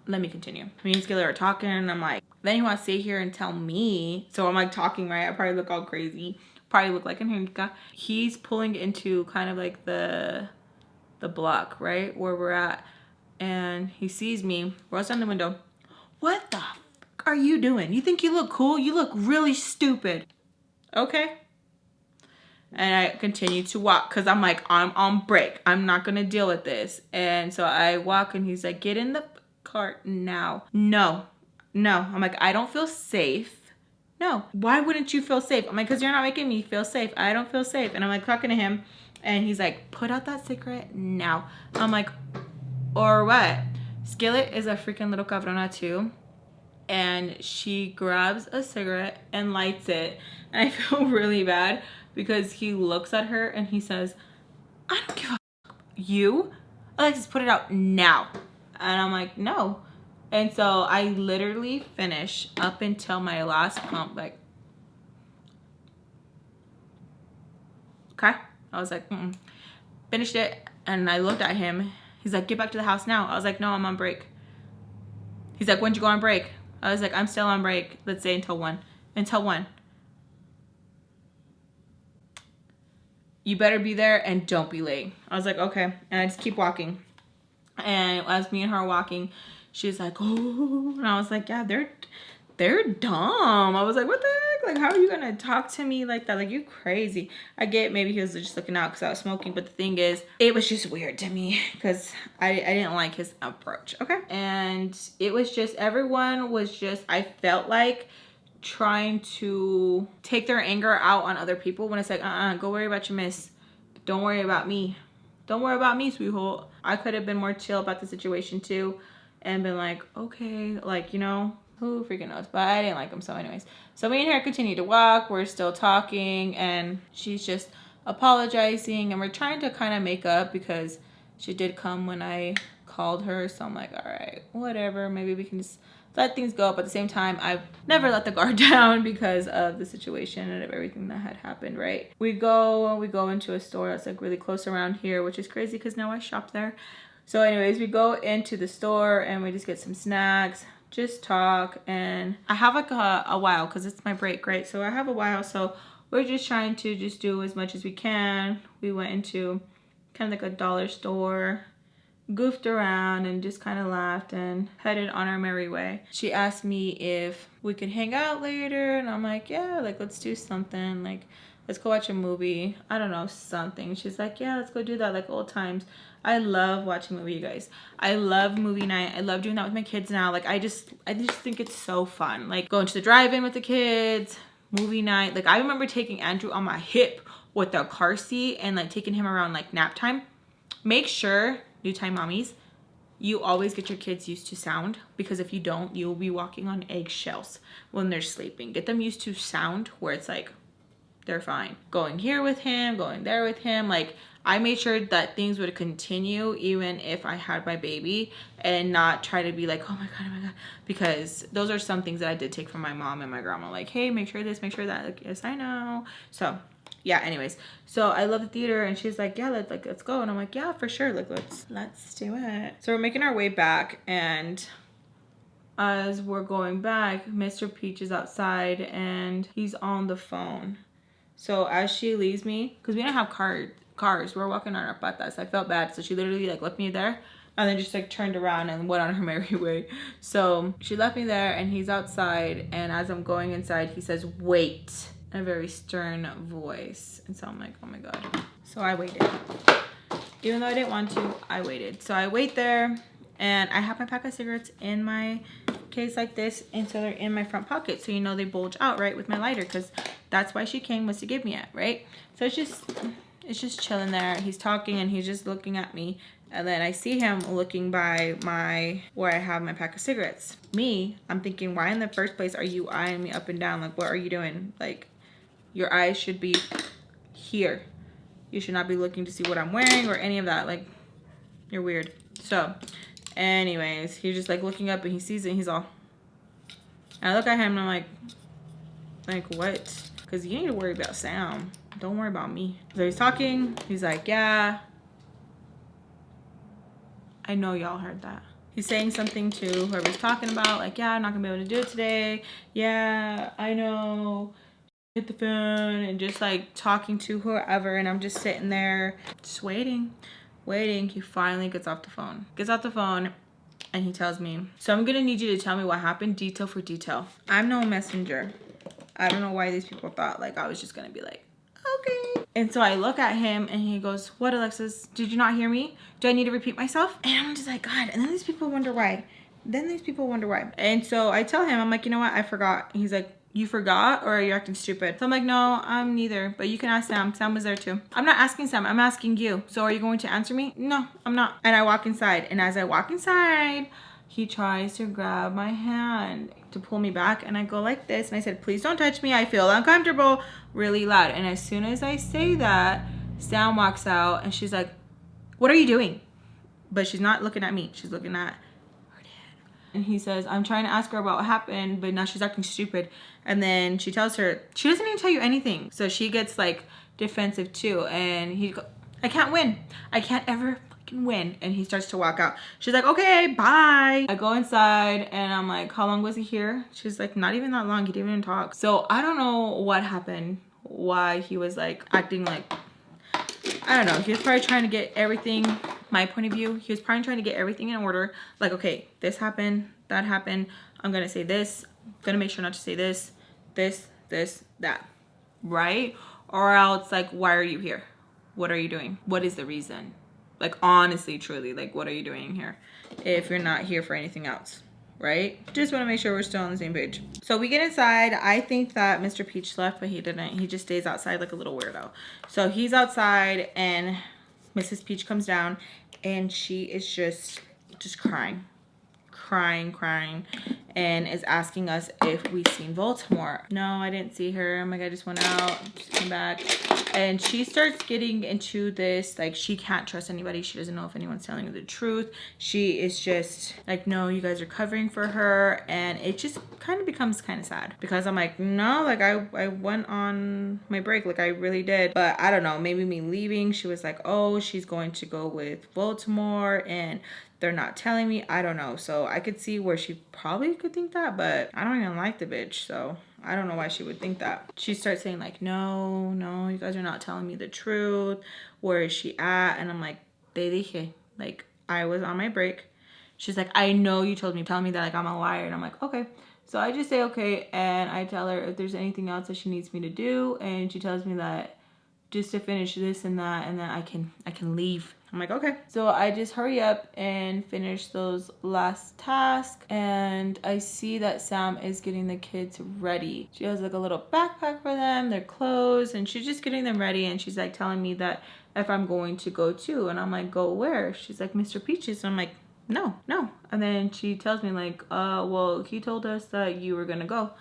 let me continue. Me and Skillet are talking, and I'm like, then he wants to sit here and tell me. So I'm like talking, right? I probably look all crazy. Probably look like an Henrika. He's pulling into kind of like the block, right? Where we're at. And he sees me, rolls down the window. What the f are you doing? You think you look cool? You look really stupid. Okay. And I continue to walk because I'm like, I'm on break. I'm not going to deal with this. And so I walk and he's like, get in the cart now. No. I'm like, I don't feel safe. No. Why wouldn't you feel safe? I'm like, because you're not making me feel safe. I don't feel safe. And I'm like talking to him and he's like, put out that cigarette now. I'm like, or what? Skillet is a freaking little cabrona too. And she grabs a cigarette and lights it. And I feel really bad because he looks at her and he says, I don't give a fuck. You? Alexis, put it out now. And I'm like, no. And so I literally finish up until my last pump, like, okay. I was like, finished it. And I looked at him. He's like, get back to the house now. I was like, no, I'm on break. He's like, when'd you go on break? I was like, I'm still on break. Let's say until 1. Until 1. You better be there and don't be late. I was like, okay. And I just keep walking. And as me and her are walking, she's like, oh. And I was like, yeah, they're dumb. I was like, what the heck? Like, how are you gonna talk to me like that? Like, you crazy. I get maybe he was just looking out because I was smoking. But the thing is, it was just weird to me because I didn't like his approach. Okay. And it was just, everyone was just, I felt like trying to take their anger out on other people when it's like, go worry about your miss. Don't worry about me. Don't worry about me, sweetheart. I could have been more chill about the situation too and been like, okay, like, you know, who freaking knows? But I didn't like him. So anyways, so me and her continue to walk. We're still talking and she's just apologizing and we're trying to kind of make up because she did come when I called her. So I'm like, all right, whatever. Maybe we can just let things go. But at the same time, I've never let the guard down because of the situation and of everything that had happened, right? We go into a store that's like really close around here, which is crazy because now I shop there. So anyways, we go into the store and we just get some snacks, just talk. And I have like a while because it's my break, right? So I have a while. So we're just trying to just do as much as we can. We went into kind of like a dollar store, goofed around and just kind of laughed and headed on our merry way. She asked me if we could hang out later and I'm like, yeah, like let's do something, like let's go watch a movie, I don't know, something. She's like, yeah, let's go do that, like old times. I love watching movie, you guys. I love movie night. I love doing that with my kids now. Like I just think it's so fun, like going to the drive-in with the kids, movie night. Like I remember taking Andrew on my hip with the car seat and like taking him around like nap time. Make sure, new time mommies, you always get your kids used to sound because if you don't, you'll be walking on eggshells when they're sleeping. Get them used to sound where it's like they're fine. Going here with him, going there with him. Like I made sure that things would continue even if I had my baby and not try to be like, oh my God, because those are some things that I did take from my mom and my grandma. Like, hey, make sure this, make sure that. Like, yes, I know. So yeah, anyways, so I love the theater and she's like, yeah, let's go. And I'm like, yeah, for sure. Like, let's do it. So we're making our way back and as we're going back, Mr. Peach is outside and he's on the phone. So as she leaves me, because we don't have cars, we're walking on our patas. I felt bad. So she literally like left me there and then just like turned around and went on her merry way. So she left me there and he's outside. And as I'm going inside, he says, wait. In a very stern voice. And so I'm like, oh my God. So I waited. Even though I didn't want to, I waited. So I wait there and I have my pack of cigarettes in my case like this. And so they're in my front pocket. So you know they bulge out, right, with my lighter because that's why she came, was to give me it, right? So it's just chilling there. He's talking and he's just looking at me. And then I see him looking by where I have my pack of cigarettes. Me, I'm thinking, why in the first place are you eyeing me up and down? Like, what are you doing? Like, your eyes should be here. You should not be looking to see what I'm wearing or any of that. Like, you're weird. So, anyways, he's just like looking up and he sees it and he's all. And I look at him and I'm like what? Because you need to worry about Sam. Don't worry about me. So he's talking. He's like, yeah. I know y'all heard that. He's saying something to whoever's talking about, like, yeah, I'm not gonna be able to do it today. Yeah, I know. Hit the phone, and just like talking to whoever, and I'm just sitting there just waiting. He finally gets off the phone. And he tells me, so I'm gonna need you to tell me what happened, detail for detail. I'm no messenger. I don't know why these people thought like I was just gonna be like, okay. And so I look at him and he goes, what, Alexis? Did you not hear me? Do I need to repeat myself? And I'm just like, God. And then these people wonder why. And so I tell him, I'm like, you know what? I forgot. He's like, you forgot, or are you acting stupid? So I'm like, no, I'm neither. But you can ask Sam. Sam was there too. I'm not asking Sam. I'm asking you. So are you going to answer me? No, I'm not. And I walk inside. And as I walk inside, he tries to grab my hand to pull me back. And I go like this. And I said, please don't touch me. I feel uncomfortable. Really loud. And as soon as I say that, Sam walks out and she's like, what are you doing? But she's not looking at me. She's looking at her dad. And he says, I'm trying to ask her about what happened, but now she's acting stupid. And then she tells her, she doesn't even tell you anything. So she gets like defensive too. And he goes, I can't win. I can't ever fucking win. And he starts to walk out. She's like, okay, bye. I go inside and I'm like, how long was he here? She's like, not even that long. He didn't even talk. So I don't know what happened, why he was like acting like, I don't know. He was probably trying to get everything, my point of view, he was probably trying to get everything in order. Like, okay, this happened, that happened. I'm going to say this. I'm going to make sure not to say this, that. Right? Or else, like, why are you here? What are you doing? What is the reason? Like, honestly, truly, like, what are you doing here if you're not here for anything else? Right? Just want to make sure we're still on the same page. So we get inside. I think that Mr. Peach left, but he didn't. He just stays outside like a little weirdo. So he's outside and Mrs. Peach comes down and she is just crying, and is asking us if we've seen Baltimore. No, I didn't see her. I'm like, I just went out, just came back. And she starts getting into this, like, she can't trust anybody. She doesn't know if anyone's telling her the truth. She is just like, no, you guys are covering for her. And it just kind of becomes kind of sad because I'm like, no, like I went on my break. Like I really did. But I don't know, maybe me leaving, she was like, oh, she's going to go with Baltimore and they're not telling me. I don't know. So I could see where she probably could think that, but I don't even like the bitch. So I don't know why she would think that. She starts saying like, no, you guys are not telling me the truth. Where is she at? And I'm like, te dije. Like, I was on my break. She's like, I know you told me, telling me that like I'm a liar. And I'm like, okay. So I just say okay. And I tell her if there's anything else that she needs me to do. And she tells me that just to finish this and that, and then I can leave. I'm like, okay. So I just hurry up and finish those last tasks. And I see that Sam is getting the kids ready. She has like a little backpack for them, their clothes, and she's just getting them ready. And she's like telling me that if I'm going to go too. And I'm like, go where? She's like, Mr. Peaches. And I'm like, no. And then she tells me like, well, he told us that you were gonna go.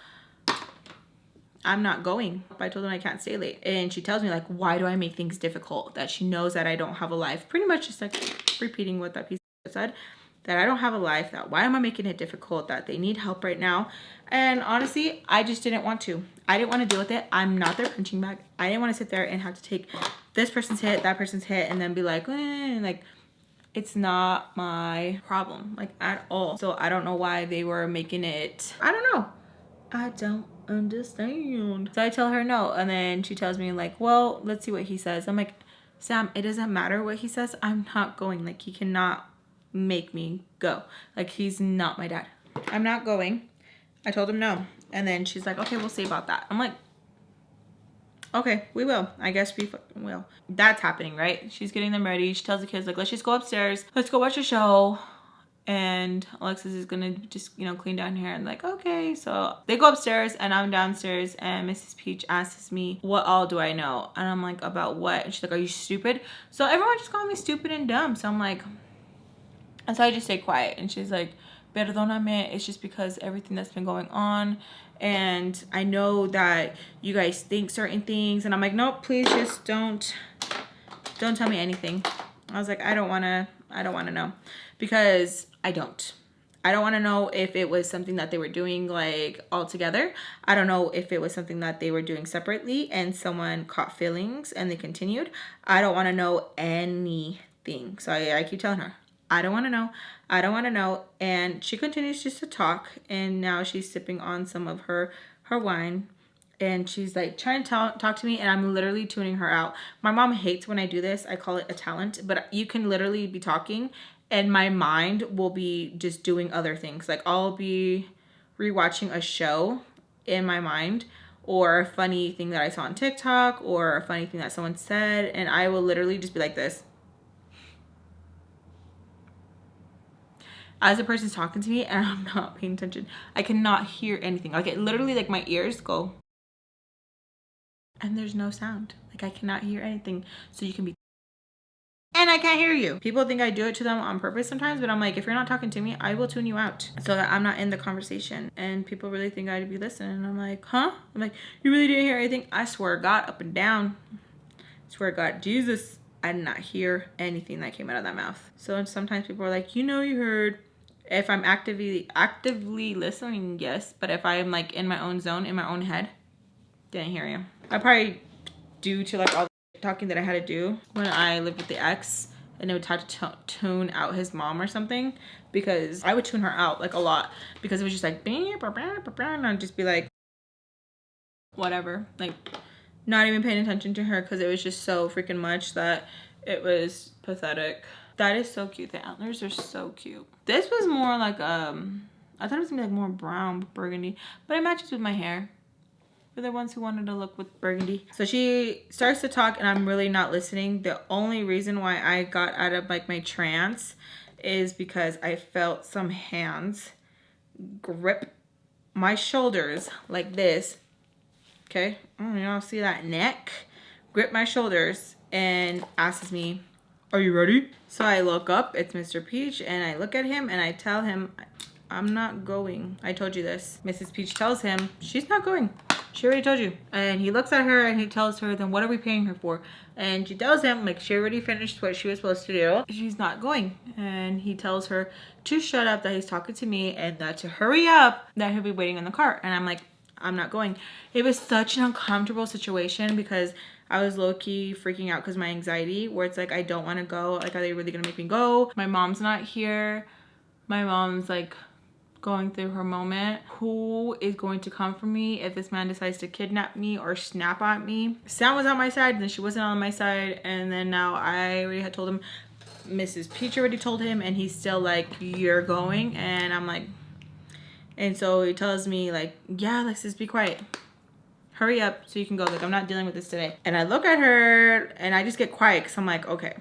I'm not going. I told him I can't stay late. And she tells me like, why do I make things difficult? That she knows that I don't have a life. Pretty much just like repeating what that piece said. That I don't have a life. That why am I making it difficult? That they need help right now. And honestly, I just didn't want to. I didn't want to deal with it. I'm not their punching bag. I didn't want to sit there and have to take this person's hit, that person's hit, and then be like, like, it's not my problem, like at all. So I don't know why they were making it. I don't know. I don't understand. So I tell her no, and then she tells me like, well, let's see what he says. I'm like, Sam, it doesn't matter what he says. I'm not going. Like, he cannot make me go. Like, he's not my dad. I'm not going. I told him no. And then she's like, okay, we'll see about that. I'm like, okay, we will. I guess we will. That's happening, right? She's getting them ready. She tells the kids like, let's just go upstairs. Let's go watch a show. And Alexis is gonna just, you know, clean down here. And like, okay. So they go upstairs and I'm downstairs and Mrs. Peach asks me, what all do I know? And I'm like, about what? And she's like, are you stupid? So everyone just called me stupid and dumb. So I'm like, and so I just stay quiet. And she's like, perdóname, it's just because everything that's been going on. And I know that you guys think certain things. And I'm like, nope, please just don't tell me anything. I was like, I don't want to know, because I don't want to know if it was something that they were doing like all together. I don't know if it was something that they were doing separately and someone caught feelings and they continued. I don't want to know anything. So I keep telling her, I don't want to know. I don't want to know. And she continues just to talk. And now she's sipping on some of her wine. And she's like trying to talk to me, and I'm literally tuning her out. My mom hates when I do this. I call it a talent. But you can literally be talking and my mind will be just doing other things. Like I'll be rewatching a show in my mind, or a funny thing that I saw on TikTok, or a funny thing that someone said, and I will literally just be like this. As the person's talking to me and I'm not paying attention, I cannot hear anything. Like it literally, like my ears go and there's no sound. Like I cannot hear anything. So you can be, and I can't hear you. People think I do it to them on purpose sometimes, but I'm like, if you're not talking to me, I will tune you out so that I'm not in the conversation. And people really think I'd be listening. And I'm like, huh? I'm like, you really didn't hear anything? I swear to God, up and down. I swear to God, Jesus, I did not hear anything that came out of that mouth. So sometimes people are like, you heard. If I'm actively listening, yes. But if I'm like in my own zone, in my own head, didn't hear you. I probably due to like all the talking that I had to do when I lived with the ex, and it would have to tune out his mom or something, because I would tune her out like a lot, because it was just like and I'd just be like whatever, like not even paying attention to her, because it was just so freaking much that it was pathetic. That is so cute. The antlers are so cute. This was more like I thought it was gonna be like more brown burgundy, but it matches with my hair. For the ones who wanted to look with burgundy. So she starts to talk and I'm really not listening. The only reason why I got out of like my trance is because I felt some hands grip my shoulders like this. Okay, y'all see that neck? Grip my shoulders and asks me, are you ready? So I look up, it's Mr. Peach, and I look at him and I tell him, I'm not going. I told you this. Mrs. Peach tells him, she's not going. She already told you. And he looks at her and he tells her, then what are we paying her for? And she tells him, like, she already finished what she was supposed to do. She's not going. And he tells her to shut up, that he's talking to me, and that to hurry up, that he'll be waiting in the car. And I'm like, I'm not going. It was such an uncomfortable situation, because I was low-key freaking out because my anxiety, where it's like, I don't want to go. Like, are they really going to make me go? My mom's not here. My mom's like going through her moment. Who is going to come for me if this man decides to kidnap me or snap at me? Sam was on my side, and then she wasn't on my side, and then now I already had told him. Mrs. Peach already told him, and he's still like, you're going. And I'm like, and so he tells me like, yeah, Alexis, be quiet, hurry up so you can go. Like, I'm not dealing with this today. And I look at her and I just get quiet, because I'm like, okay,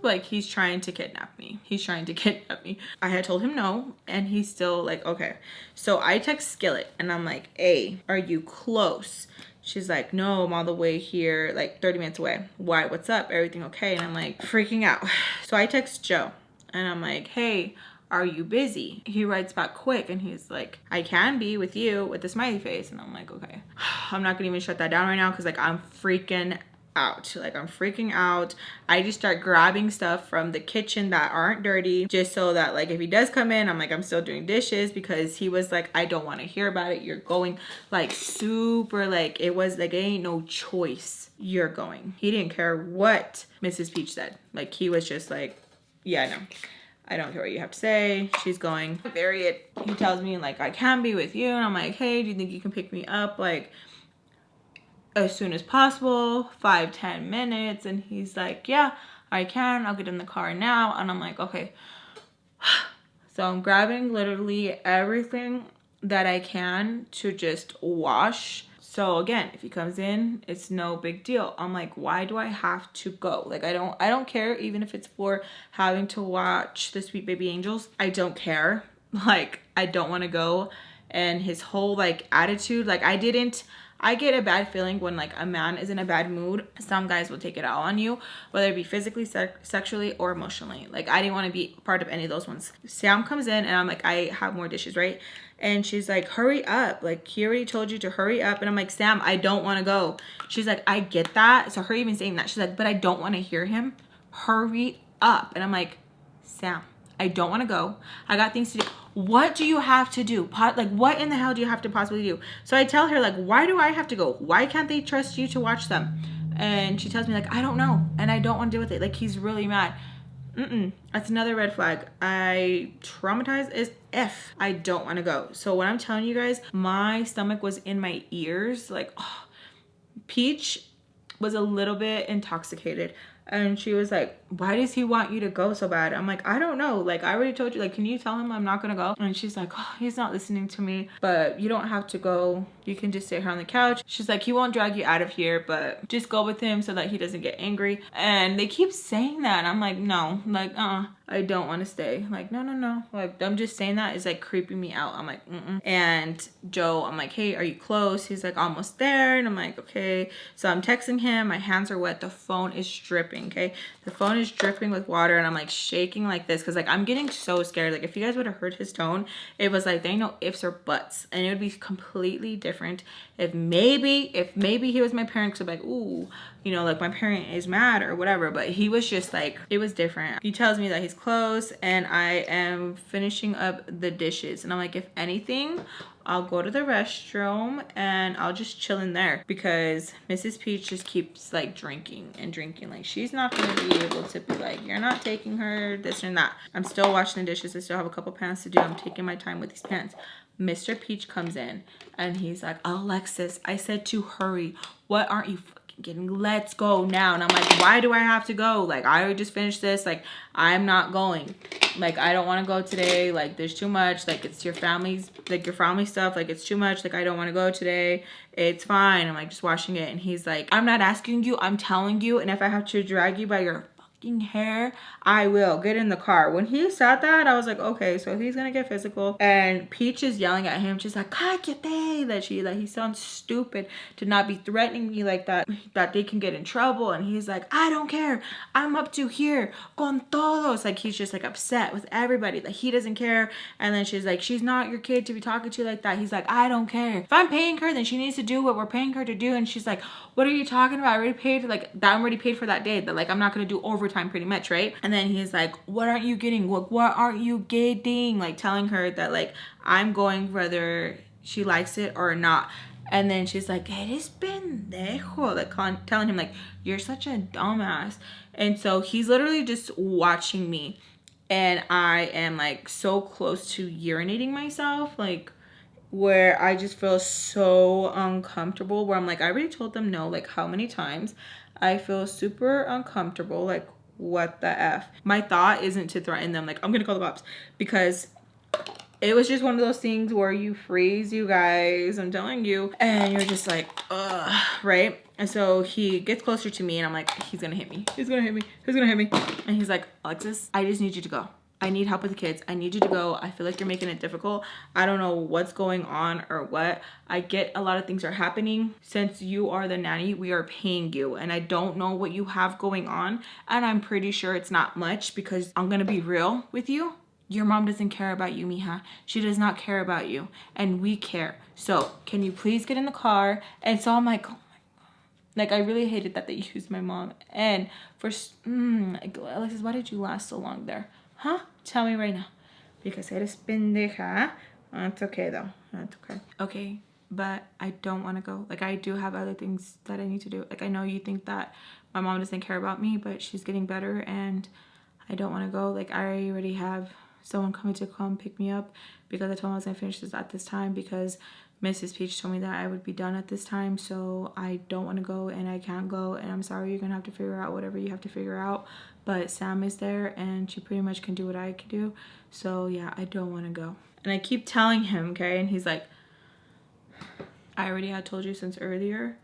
like he's trying to kidnap me. He's trying to kidnap me. I had told him no, and he's still like, okay. So I text Skillet and I'm like, hey, are you close? She's like, no, I'm all the way here, like 30 minutes away. Why? What's up? Everything okay? And I'm like freaking out. So I text Joe and I'm like, hey, are you busy? He writes back quick and he's like, I can be with you, with the smiley face. And I'm like, okay. I'm not gonna even shut that down right now, because like I'm freaking out. Like I'm freaking out. I just start grabbing stuff from the kitchen that aren't dirty, just so that like if he does come in, I'm like, I'm still doing dishes, because he was like, I don't want to hear about it. You're going, like super, like it was like, it ain't no choice. You're going. He didn't care what Mrs. Peach said. Like he was just like, yeah, no. I don't care what you have to say. She's going. He tells me like, I can be with you. And I'm like, hey, do you think you can pick me up like as soon as possible? 5-10 minutes. And he's like, yeah, I can. I'll get in the car now. And I'm like, okay. So I'm grabbing literally everything that I can to just wash. So again, if he comes in, it's no big deal. I'm like, why do I have to go? Like, I don't care, even if it's for having to watch the Sweet Baby Angels. I don't care. Like, I don't want to go. And his whole like attitude, like I get a bad feeling when like a man is in a bad mood. Some guys will take it out on you, whether it be physically, sexually, or emotionally. Like I didn't want to be part of any of those ones. Sam comes in and I'm like, I have more dishes, right? And she's like, hurry up. Like he already told you to hurry up. And I'm like, Sam, I don't want to go. She's like, I get that. So her even saying that, she's like, but I don't want to hear him. Hurry up. And I'm like, Sam, I don't want to go. I got things to do. What do you have to do? Like, what in the hell do you have to possibly do? So I tell her, like, why do I have to go? Why can't they trust you to watch them? And she tells me, like, I don't know. And I don't want to deal with it. Like, he's really mad. That's another red flag. I traumatized as F. I don't want to go. So when I'm telling you guys, my stomach was in my ears. Like, oh. Peach was a little bit intoxicated. And she was like, why does he want you to go so bad? I'm like, I don't know. Like, I already told you, like, can you tell him I'm not gonna go? And she's like, oh, he's not listening to me, but you don't have to go. You can just sit here on the couch. She's like, he won't drag you out of here, but just go with him so that he doesn't get angry. And they keep saying that. And I'm like, no, like, I don't want to stay. Like, no. Like, I'm just saying that is like creeping me out. I'm like, And Joe, I'm like, hey, are you close? He's like, almost there. And I'm like, okay. So I'm texting him. My hands are wet. The phone is dripping, okay? The phone is dripping with water, and I'm like shaking like this because like I'm getting so scared. Like, if you guys would have heard his tone, it was like there ain't no ifs or buts, and it would be completely different if maybe he was my parent, because I'm like, ooh, you know, like my parent is mad or whatever. But he was just like, it was different. He tells me that he's close, and I am finishing up the dishes, and I'm like, if anything, I'll go to the restroom and I'll just chill in there, because Mrs. Peach just keeps like drinking. Like, she's not gonna be able to be like, you're not taking her this and that. I'm still washing the dishes. I still have a couple pans to do. I'm taking my time with these pans. Mr. Peach comes in and he's like, Alexis, I said to hurry. What aren't you fucking getting? Let's go now. And I'm like, why do I have to go? Like, I just finished this. Like, I'm not going. Like, I don't want to go today. Like, there's too much. Like, it's your family's, like, your family stuff. Like, it's too much. Like, I don't want to go today. It's fine. I'm like, just washing it. And he's like, I'm not asking you. I'm telling you. And if I have to drag you by your hair, I will. Get in the car. When he said that, I was like, okay, so he's gonna get physical. And Peach is yelling at him. She's like, cállate, that he sounds stupid to not be threatening me like that, that they can get in trouble. And he's like, I don't care, I'm up to here con todos. Like, he's just like upset with everybody, like he doesn't care. And then she's like, she's not your kid to be talking to like that. He's like, I don't care. If I'm paying her, then she needs to do what we're paying her to do. And she's like, what are you talking about? I already paid, like, that I'm already paid for that day. That, like, I'm not gonna do overtime pretty much, right? And then he's like, what aren't you getting? What aren't you getting? Like, telling her that, like, I'm going whether she likes it or not. And then she's like, eres pendejo, like telling him like, you're such a dumbass. And so he's literally just watching me, and I am like so close to urinating myself, like, where I just feel so uncomfortable, where I'm like, I already told them no, like, how many times? I feel super uncomfortable, like, what the F? My thought isn't to threaten them, like, I'm gonna call the cops, because it was just one of those things where you freeze, you guys, I'm telling you, and you're just like, ugh, right? And so he gets closer to me, and I'm like, he's gonna hit me. He's gonna hit me. He's gonna hit me. And he's like, Alexis, I just need you to go. I need help with the kids. I need you to go. I feel like you're making it difficult. I don't know what's going on or what. I get a lot of things are happening. Since you are the nanny, we are paying you. And I don't know what you have going on. And I'm pretty sure it's not much, because I'm going to be real with you. Your mom doesn't care about you, mija. She does not care about you. And we care. So can you please get in the car? And so I'm like, oh my God. Like, I really hated that they used my mom. And for, Alexis, why did you last so long there? Huh? Tell me right now. Because eres pendeja. It's okay though. It's okay. Okay, but I don't want to go. Like, I do have other things that I need to do. Like, I know you think that my mom doesn't care about me, but she's getting better and I don't want to go. Like, I already have someone coming to come pick me up, because I told them I was going to finish this at this time, because Mrs. Peach told me that I would be done at this time. So I don't want to go, and I can't go, and I'm sorry. You're going to have to figure out whatever you have to figure out. But Sam is there, and she pretty much can do what I can do. So yeah, I don't want to go. And I keep telling him, okay? And he's like, I already had told you since earlier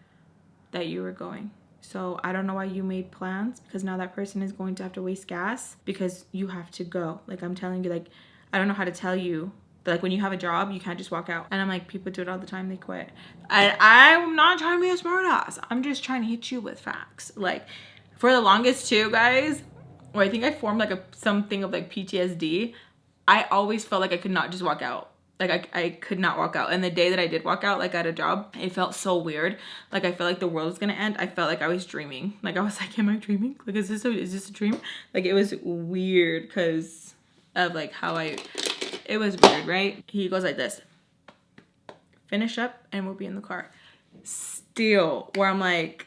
that you were going. So I don't know why you made plans, because now that person is going to have to waste gas because you have to go. Like, I'm telling you, like, I don't know how to tell you. But like, when you have a job, you can't just walk out. And I'm like, people do it all the time, they quit. I'm not trying to be a smart ass. I'm just trying to hit you with facts. Like, for the longest too, guys, where I think I formed like something of like PTSD, I always felt like I could not just walk out. Like, I could not walk out. And the day that I did walk out, like at a job, it felt so weird. Like, I felt like the world was gonna end. I felt like I was dreaming. Like, I was like, am I dreaming? Like, is this a dream? Like, it was weird because of like how it was weird, right? He goes like this. Finish up and we'll be in the car. Still, where I'm like,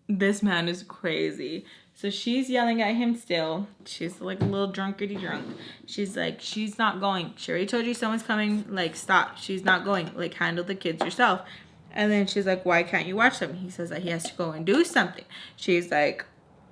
This man is crazy. So she's yelling at him still. She's like a little drunkity drunk. She's like, she's not going. She already told you someone's coming. Like, stop. She's not going. Like, handle the kids yourself. And then she's like, why can't you watch them? He says that he has to go and do something. She's like,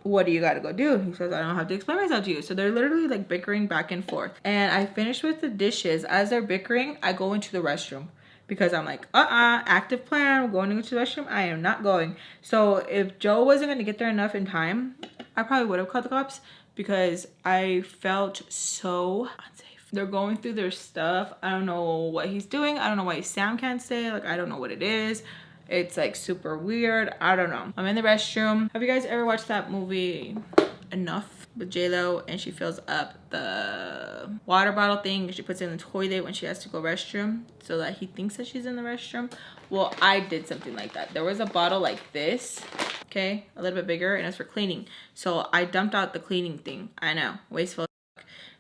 what do you got to go do? He says, I don't have to explain myself to you. So they're literally like bickering back and forth. And I finished with the dishes. As they're bickering, I go into the restroom. Because I'm like, active plan, we're going into the restroom. I am not going. So if Joe wasn't going to get there enough in time, I probably would have called the cops because I felt so unsafe. They're going through their stuff. I don't know what he's doing. I don't know why Sam can't stay. Like, I don't know what it is. It's like super weird. I don't know. I'm in the restroom. Have you guys ever watched that movie Enough with J-Lo, and she fills up the water bottle thing and she puts it in the toilet when she has to go restroom so that he thinks that she's in the restroom? Well, I did something like that. There was a bottle like this, okay, a little bit bigger, and it's for cleaning. So I dumped out the cleaning thing. I know, wasteful.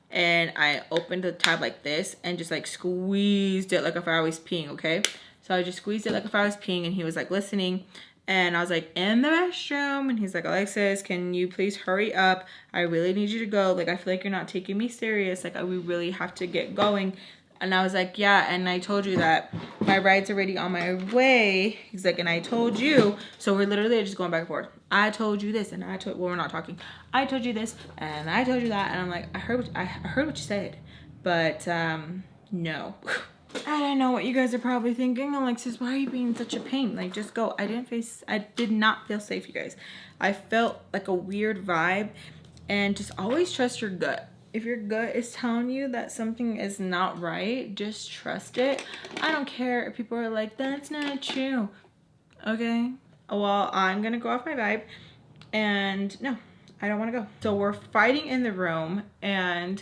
And I opened the tab like this and just like squeezed it like if I was peeing, okay? So I just squeezed it like if I was peeing, and he was like listening. And I was like, in the restroom. And he's like, Alexis, can you please hurry up? I really need you to go. Like, I feel like you're not taking me serious. Like, we really have to get going. And I was like, yeah. And I told you that my ride's already on my way. He's like, and I told you. So we're literally just going back and forth. I told you this, and I told, well, we're not talking. I told you this, and I told you that. And I'm like, I heard what you said. But, no. I don't know what you guys are probably thinking. Alexis, why are you being such a pain? Like, just go. I did not feel safe, you guys. I felt like a weird vibe. And just always trust your gut. If your gut is telling you that something is not right, just trust it. I don't care if people are like, that's not true. Okay? Well, I'm gonna go off my vibe. And no, I don't want to go. So we're fighting in the room, and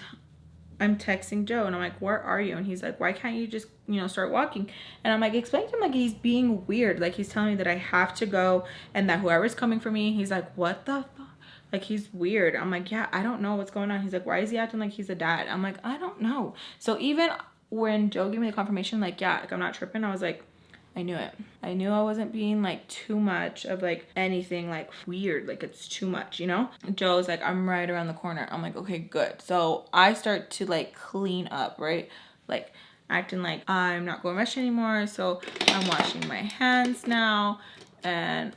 I'm texting Joe, and I'm like, where are you? And he's like, why can't you just, you know, start walking? And I'm like, explain to him, like, he's being weird. Like, he's telling me that I have to go and that whoever's coming for me, he's like, what the fuck? Like, he's weird. I'm like, yeah, I don't know what's going on. He's like, why is he acting like he's a dad? I'm like, I don't know. So even when Joe gave me the confirmation, like, yeah, like, I'm not tripping, I was like, I knew it. I knew I wasn't being like too much of like anything like weird. Like, it's too much, you know? Joe's like, I'm right around the corner. I'm like, okay, good. So I start to like clean up, right? Like acting like I'm not going rush anymore. So I'm washing my hands now. And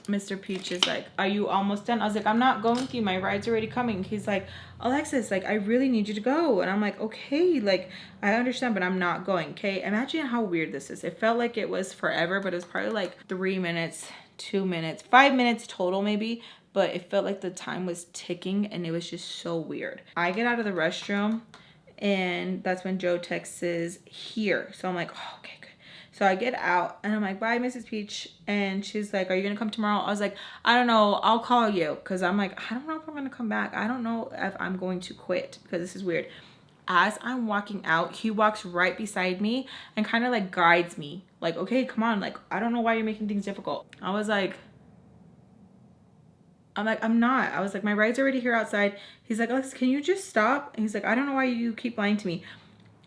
Mr. Peach is like, are you almost done? I was like, I'm not going with you. My ride's already coming. He's like, Alexis, like, I really need you to go. And I'm like, okay, like, I understand, but I'm not going, okay? Imagine how weird this is. It felt like it was forever, but it was probably like 3 minutes, 2 minutes, 5 minutes total maybe. But it felt like the time was ticking, and it was just so weird. I get out of the restroom, and that's when Joe texts here. So I'm like, oh, okay, good. So I get out, and I'm like, bye, Mrs. Peach. And she's like, are you going to come tomorrow? I was like, I don't know. I'll call you. Because I'm like, I don't know if I'm going to come back. I don't know if I'm going to quit, because this is weird. As I'm walking out, he walks right beside me and kind of like guides me. Like, okay, come on. Like, I don't know why you're making things difficult. I was like, I'm not. I was like, my ride's already here outside. He's like, Alexis, can you just stop? And he's like, I don't know why you keep lying to me.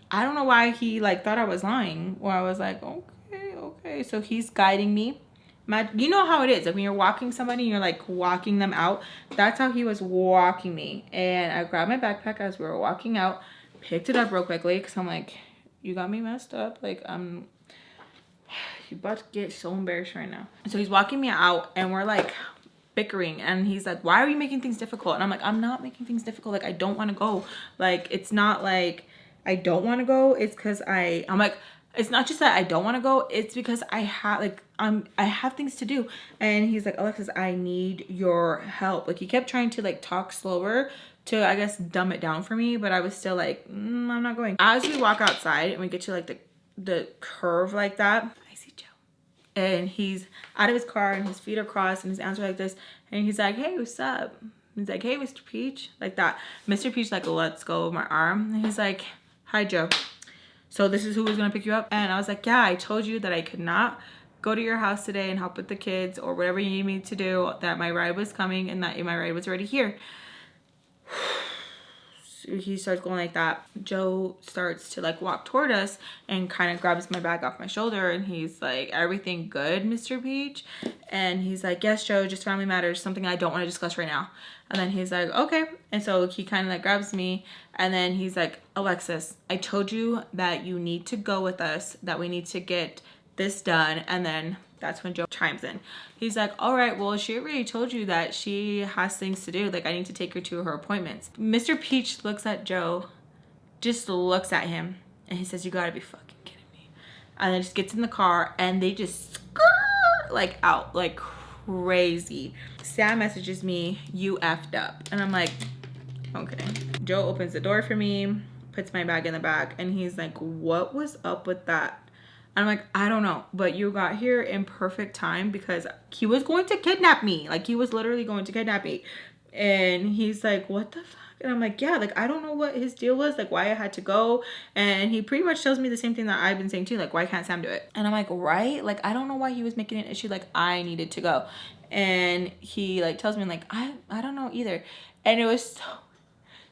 I don't know why he like thought I was lying. Or I was like, okay. So he's guiding me. You know how it is. Like when you're walking somebody, you're like walking them out. That's how he was walking me. And I grabbed my backpack as we were walking out, picked it up real quickly, because I'm like, you got me messed up. Like, you're about to get so embarrassed right now. So he's walking me out, and we're like bickering, and he's like, why are you making things difficult? And I'm like, I'm not making things difficult. Like, I don't want to go. Like, it's not like I don't want to go. It's because I'm like, it's not just that I don't want to go. It's because I have things to do. And he's like, Alexis, I need your help. Like, he kept trying to like talk slower to, I guess, dumb it down for me. But I was still like, I'm not going. As we walk outside and we get to like the curve like that, I see Joe. And he's out of his car, and his feet are crossed, and his hands are like this. And he's like, hey, what's up? He's like, hey, Mr. Peach. Like that. Mr. Peach like lets go of my arm. And he's like, hi, Joe. So this is who was going to pick you up? And I was like, yeah, I told you that I could not go to your house today and help with the kids or whatever you need me to do, that my ride was coming and that my ride was already here. he starts going like that, Joe starts to like walk toward us and kind of grabs my bag off my shoulder, and he's like, everything good, Mr. Peach? And he's like, yes, Joe, just family matters, something I don't want to discuss right now. And then he's like, okay. And so he kind of like grabs me, and then he's like, Alexis, I told you that you need to go with us, that we need to get this done. And then that's when Joe chimes in. He's like, all right, well, she already told you that she has things to do. Like, I need to take her to her appointments. Mr. Peach looks at Joe, just looks at him, and he says, you gotta be fucking kidding me. And then just gets in the car, and they just skirt like out like crazy. Sam messages me, you effed up. And I'm like, okay. Joe opens the door for me, puts my bag in the back, and he's like, what was up with that? I'm like, I don't know, but you got here in perfect time because he was going to kidnap me. Like, he was literally going to kidnap me. And he's like, what the fuck? And I'm like, yeah, like, I don't know what his deal was, like, why I had to go. And he pretty much tells me the same thing that I've been saying too, like, why can't Sam do it? And I'm like, right? Like, I don't know why he was making an issue, like, I needed to go. And he, like, tells me, like, I don't know either. And it was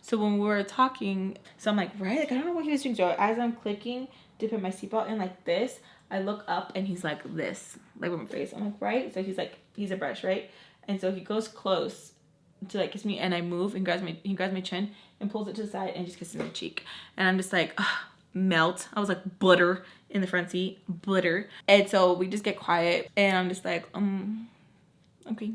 so when we were talking, so I'm like, right? Like, I don't know what he was doing. So as I'm clicking, dipping my seatbelt in like this, I look up and he's like this, like with my face. I'm like, right? So he's like, he's a brush, right? And so he goes close to like kiss me, and I move and he grabs my chin and pulls it to the side and just kisses my cheek. And I'm just like, ugh, melt. I was like butter in the front seat, butter. And so we just get quiet, and I'm just like, okay.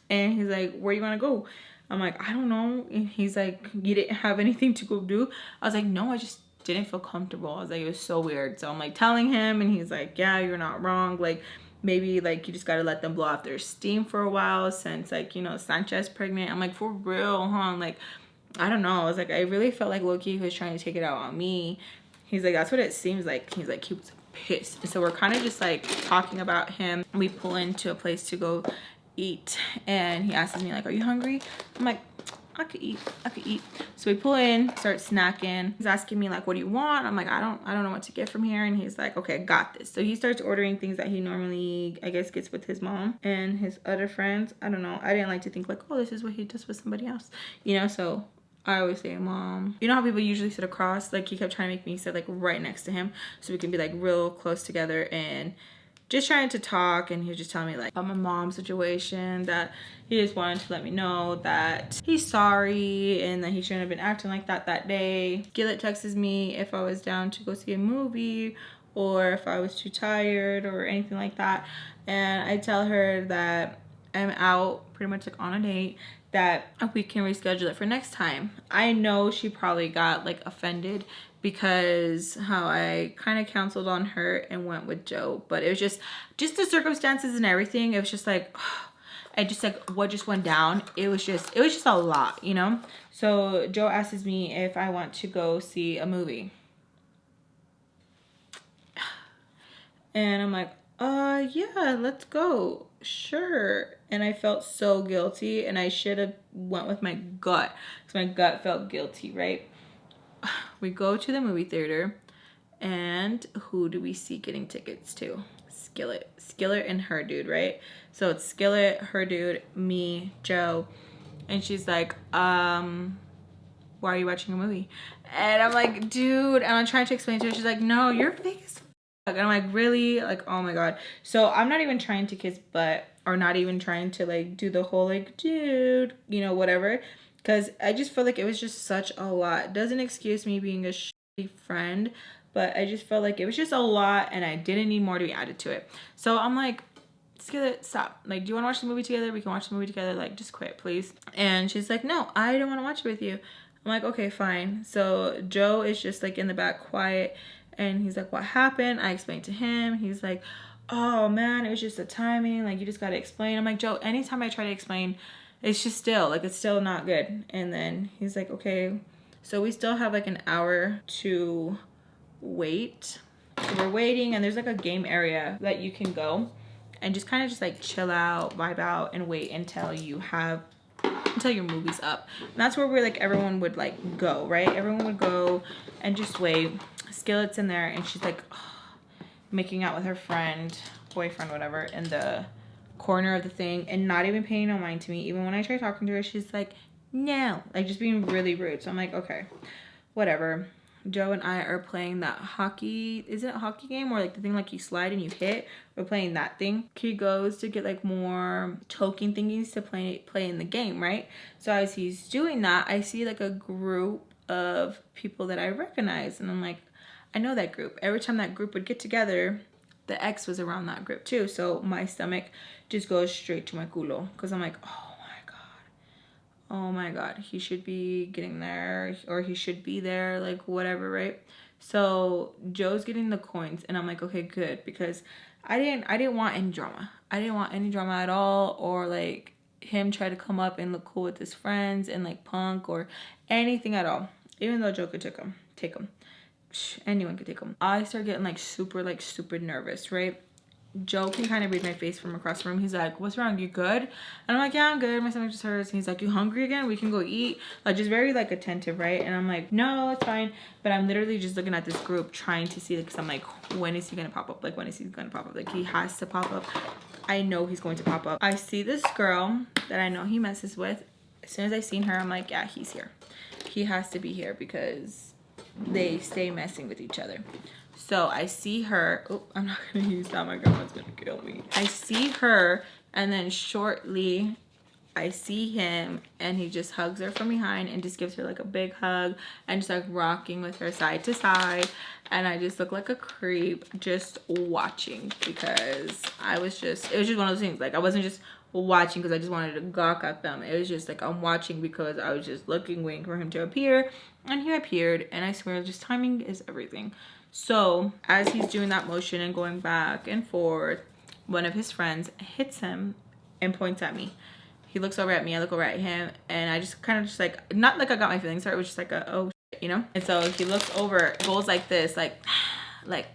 And he's like, where you wanna go? I'm like, I don't know. And he's like, you didn't have anything to go do? I was like, no, I just didn't feel comfortable. I was like, it was so weird. So I'm like telling him, and he's like, yeah, you're not wrong. Like, maybe like you just gotta let them blow off their steam for a while since, like, you know, Sanchez pregnant. I'm like, for real, huh? Like, I don't know. I was like, I really felt like Loki was trying to take it out on me. He's like, that's what it seems like. He's like, he was pissed. And so we're kind of just like talking about him. We pull into a place to go eat, and he asks me like, are you hungry? I'm like, I could eat. So we pull in, start snacking. He's asking me like, what do you want? I'm like, I don't know what to get from here. And he's like, okay, got this. So he starts ordering things that he normally, I guess, gets with his mom and his other friends. I don't know. I didn't like to think like, oh, this is what he does with somebody else, you know? So I always say mom. You know how people usually sit across? Like, he kept trying to make me sit like right next to him so we can be like real close together and just trying to talk. And he was just telling me like about my mom's situation, that he just wanted to let me know that he's sorry and that he shouldn't have been acting like that day. Skillet texts me if I was down to go see a movie or if I was too tired or anything like that, and I tell her that I'm out pretty much like on a date, that we can reschedule it for next time. I know she probably got like offended because how I kind of counseled on her and went with Joe, but it was just the circumstances and everything. It was just like, I just like what just went down. It was just a lot, you know? So Joe asks me if I want to go see a movie. And I'm like, yeah, let's go. Sure. And I felt so guilty, and I should have went with my gut because my gut felt guilty, right? We go to the movie theater, and who do we see getting tickets to? Skillet and her dude, right? So it's Skillet, her dude, me, Joe, and she's like, why are you watching a movie? And I'm like, dude, and I'm trying to explain to her. She's like, no, you're fake as fuck. And I'm like, really? Like, oh my god. So I'm not even trying to kiss butt, or not even trying to like do the whole like, dude, you know, whatever, because I just feel like it was just such a lot. Doesn't excuse me being a shitty friend, but I just felt like it was just a lot, and I didn't need more to be added to it. So I'm like, Skillet, stop. Like, do you want to watch the movie together? We can watch the movie together. Like, just quit, please. And she's like, no, I don't want to watch it with you. I'm like, okay, fine. So Joe is just like in the back quiet, and he's like, what happened? I explained to him. He's like, oh man, it was just the timing. Like, you just got to explain. I'm like, Joe, anytime I try to explain, it's just still like, it's still not good. And then he's like, okay. So we still have like an hour to wait. So we're waiting, and there's like a game area that you can go and just kind of just like chill out, vibe out, and wait until your movie's up. And that's where we're like, everyone would like go, right? Everyone would go and just wait. Skillet's in there, and she's like making out with her friend, boyfriend, whatever, in the corner of the thing, and not even paying no mind to me. Even when I try talking to her, she's like, no, like just being really rude. So I'm like, okay, whatever. Joe and I are playing that hockey, is it a hockey game or like the thing like you slide and you hit? We're playing that thing. He goes to get like more token thingies to play in the game, right? So as he's doing that, I see like a group of people that I recognize, and I'm like, I know that group. Every time that group would get together, the ex was around that group too. So my stomach just goes straight to my culo, because I'm like, oh my god, he should be getting there, or he should be there, like whatever, right? So Joe's getting the coins, and I'm like, okay, good, because I didn't want any drama. I didn't want any drama at all, or like him try to come up and look cool with his friends and like punk or anything at all. Even though Joe could take him. Anyone could take him. I start getting like super nervous, right? Joe can kind of read my face from across the room. He's like, what's wrong? You good? And I'm like, yeah, I'm good. My stomach just hurts. And he's like, you hungry again? We can go eat. Like, just very like attentive, right? And I'm like, no, it's fine. But I'm literally just looking at this group trying to see, because I'm like, when is he gonna pop up? Like, when is he gonna pop up? Like, he has to pop up. I know he's going to pop up. I see this girl that I know he messes with. As soon as I seen her, I'm like, yeah, he's here. He has to be here, because they stay messing with each other. So I see her. Oh, I'm not gonna use that. My grandma's gonna kill me. I see her, and then shortly I see him, and he just hugs her from behind and just gives her like a big hug and just like rocking with her side to side. And I just look like a creep just watching, because it was just one of those things. Like, I wasn't just watching because I just wanted to gawk at them. It was just like, I'm watching because I was just looking, waiting for him to appear, and he appeared. And I swear, just timing is everything. So as he's doing that motion and going back and forth, one of his friends hits him and points at me. He looks over at me, I look over at him, and I just kind of just like, not like I got my feelings hurt, it was just like a, oh shit, you know? And so he looks over, goes like this, like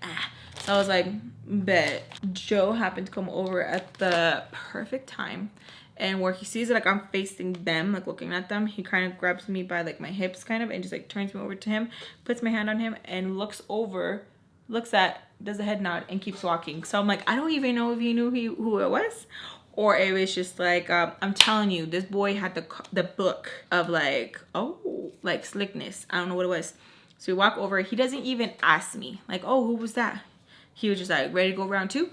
ah. So I was like, bet. Joe happened to come over at the perfect time, and where he sees it, like I'm facing them, like looking at them, he kind of grabs me by like my hips kind of, and just like turns me over to him, puts my hand on him, and looks over, does a head nod, and keeps walking. So I'm like, I don't even know if he knew who it was, or it was just like, I'm telling you, this boy had the book of like, oh, like slickness. I don't know what it was. So we walk over, he doesn't even ask me like, oh, who was that? He was just like, ready to go round two.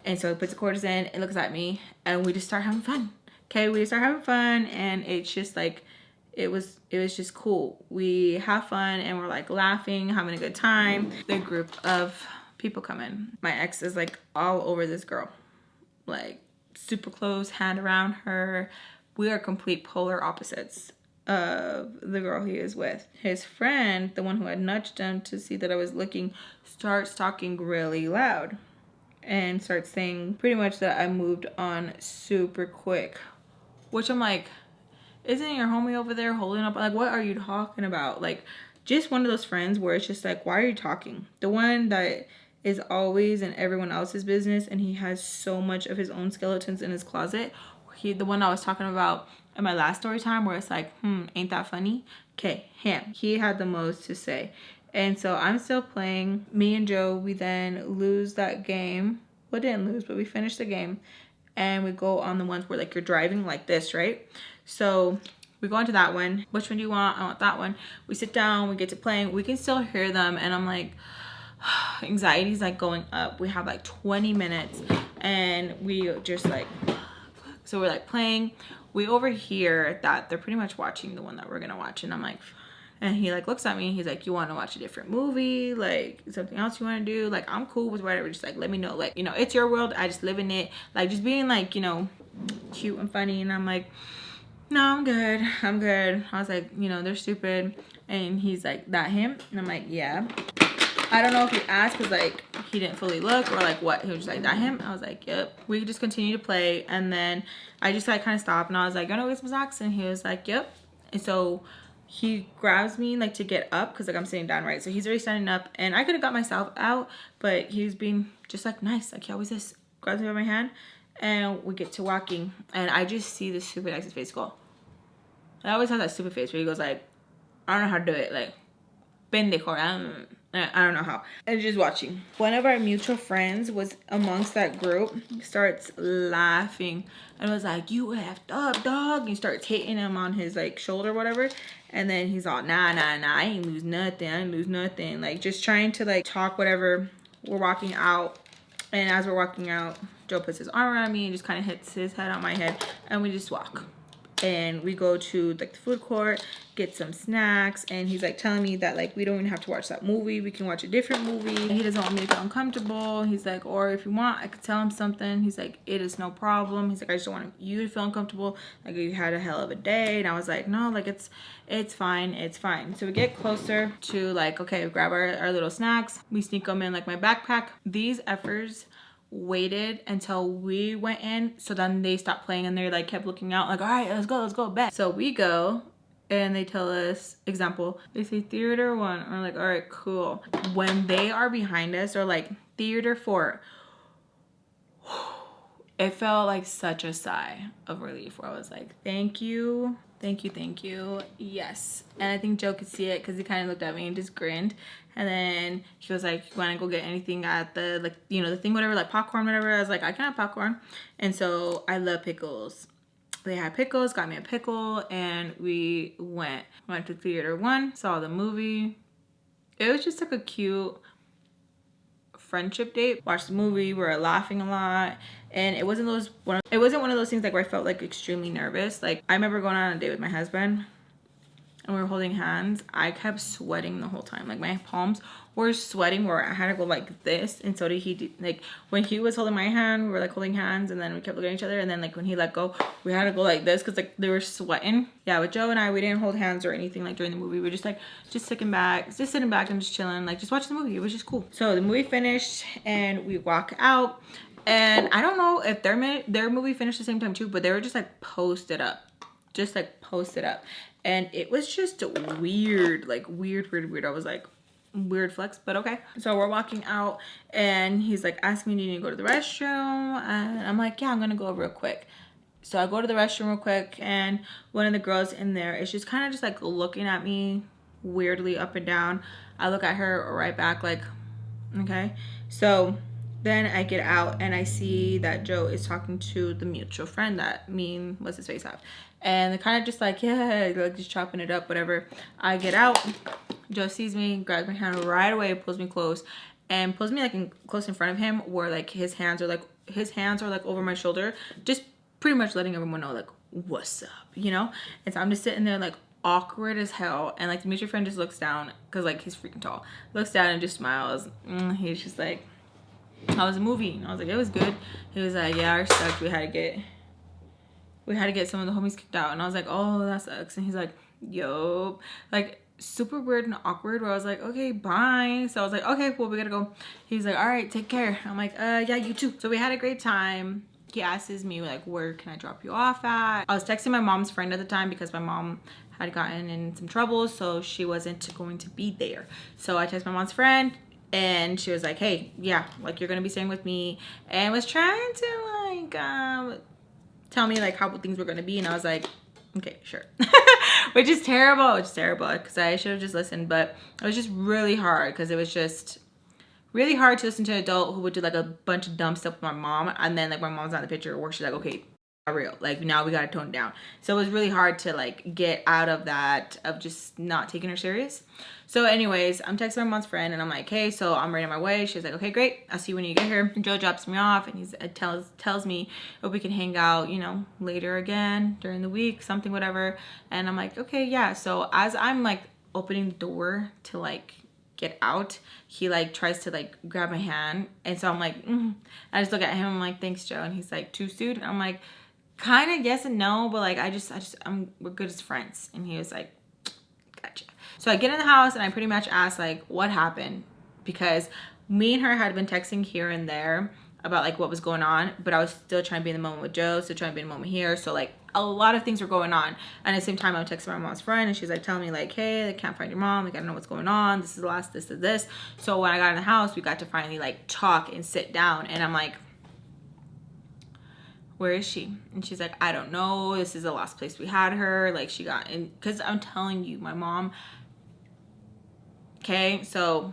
And so he puts the quarters in and looks at me, and we just start having fun. Okay, we start having fun, and it's just like, it was just cool. We have fun, and we're like laughing, having a good time. The group of people come in. My ex is like all over this girl, like super close, hand around her. We are complete polar opposites of the girl he is with. His friend, the one who had nudged him to see that I was looking, starts talking really loud and starts saying pretty much that I moved on super quick. Which I'm like, isn't your homie over there holding up? Like, what are you talking about? Like, just one of those friends where it's just like, why are you talking? The one that is always in everyone else's business, and he has so much of his own skeletons in his closet. The one I was talking about in my last story time, where it's like, ain't that funny? Okay, him. He had the most to say. And so I'm still playing. Me and Joe, we then lose that game. Well, didn't lose, but we finished the game. And we go on the ones where like you're driving like this, right? So we go into that one. Which one do you want? I want that one. We sit down, we get to playing. We can still hear them, and I'm like, anxiety's like going up. We have like 20 minutes, and we just like, so we're like playing. We overhear that they're pretty much watching the one that we're gonna watch, and I'm like, and he like looks at me, he's like, you want to watch a different movie, like something else you want to do? Like, I'm cool with whatever, just like let me know, like, you know, it's your world, I just live in it, like just being like, you know, cute and funny. And I'm like, no, I'm good. I was like, you know, they're stupid. And he's like, that him? And I'm like, yeah. I don't know if he asked because like he didn't fully look, or like what. He was just like, that him? I was like, yep. We just continue to play, and then I just like kind of stopped, and I was like, you wanna get some snacks? And he was like, yep. And so he grabs me like to get up, because like I'm sitting down, right? So he's already standing up, and I could have got myself out, but he was being just like nice, like he always is. Grabs me by my hand, and we get to walking, and I just see this stupid Alexis face go. I always have that stupid face where he goes like, I don't know how to do it, like pendejo. I don't know how. And just watching. One of our mutual friends was amongst that group, starts laughing and was like, "You effed up, dog." And starts hitting him on his like shoulder or whatever. And then he's all, nah, I ain't lose nothing. Like just trying to like talk whatever. We're walking out. And as we're walking out, Joe puts his arm around me and just kind of hits his head on my head. And we just walk. And we go to like the food court, get some snacks, and he's like telling me that like we don't even have to watch that movie, we can watch a different movie. He doesn't want me to feel uncomfortable. He's like, or if you want, I could tell him something. He's like, it is no problem. He's like, I just don't want you to feel uncomfortable, like you had a hell of a day. And I was like, no, like it's fine. So we get closer to like, okay, grab our little snacks, we sneak them in like my backpack. These effers waited until we went in, so then they stopped playing and they like kept looking out like, all right, let's go back. So we go and they tell us, example, they say theater 1, and we're like, all right, cool. When they are behind us or like theater 4, it felt like such a sigh of relief where I was like, thank you, yes. And I think Joe could see it because he kind of looked at me and just grinned. And then he was like, you want to go get anything at the, like, you know, the thing, whatever, like popcorn, whatever. I was like, I can have popcorn. And so I love pickles. They had pickles, got me a pickle, and we went to theater 1, saw the movie. It was just like a cute friendship date. Watched the movie, we were laughing a lot. And it wasn't one of those things like where I felt like extremely nervous. Like I remember going on a date with my husband and we were holding hands. I kept sweating the whole time. Like my palms were sweating where I had to go like this, and so did he. Like when he was holding my hand, we were like holding hands, and then we kept looking at each other, and then like when he let go, we had to go like this because like they were sweating. Yeah, with Joe and I, we didn't hold hands or anything like during the movie. We were just like sitting back and just chilling, like just watching the movie. It was just cool. So the movie finished and we walk out. And I don't know if their movie finished the same time too, but they were just like posted up. And it was just weird, like weird. I was like, weird flex, but okay. So we're walking out and he's like asking me, do you need to go to the restroom? And I'm like, yeah, I'm gonna go real quick. So I go to the restroom real quick, and one of the girls in there is just kind of just like looking at me weirdly up and down. I look at her right back like, okay. So then I get out and I see that Joe is talking to the mutual friend that me and what's his face have. And they're kind of just like, yeah, like just chopping it up, whatever. I get out, Joe sees me, grabs my hand right away, pulls me close, and pulls me like close in front of him, where like his hands are like over my shoulder, just pretty much letting everyone know like, what's up, you know? And so I'm just sitting there like awkward as hell, and like the mutual friend just looks down because like he's freaking tall, looks down and just smiles. He's just like, how was the movie? And I was like, it was good. He was like, yeah, ours sucked. We had to get some of the homies kicked out. And I was like, oh, that sucks. And he's like, yo, like super weird and awkward, where I was like, okay, bye. So I was like, okay, well, we gotta go. He's like, all right, take care. I'm like, yeah, you too. So we had a great time. He asks me like, where can I drop you off at? I was texting my mom's friend at the time because my mom had gotten in some trouble, so she wasn't going to be there. So I texted my mom's friend, and she was like, hey, yeah, like you're gonna be staying with me, and was trying to like tell me like how things were gonna be. And I was like, okay, sure. which is terrible because I should have just listened. But it was just really hard because it was just really hard to listen to an adult who would do like a bunch of dumb stuff with my mom, and then like my mom's not in the picture, where she's like, okay, real, like now we gotta tone it down. So it was really hard to like get out of that, of just not taking her serious. So anyways, I'm texting my mom's friend and I'm like, hey, so I'm ready on my way. She's like, okay, great, I'll see you when you get here. And Joe drops me off, and he tells me if we can hang out, you know, later again during the week, something, whatever. And I'm like, okay, yeah. So as I'm like opening the door to like get out, he like tries to like grab my hand, and so I'm like, I just look at him, I'm like, thanks, Joe. And he's like, too soon? And I'm like, kind of yes and no, but like we're good as friends. And he was like, gotcha. So I get in the house and I pretty much asked like, what happened? Because me and her had been texting here and there about like what was going on, but I was still trying to be in the moment with Joe, still trying to be in the moment here. So like a lot of things were going on. And at the same time, I'm texting my mom's friend, and she's like telling me like, hey, I can't find your mom, like I don't know what's going on, this is the last, this is this. So when I got in the house, we got to finally like talk and sit down, and I'm like, where is she? And she's like, I don't know, this is the last place we had her, like she got in, because I'm telling you, my mom, okay, so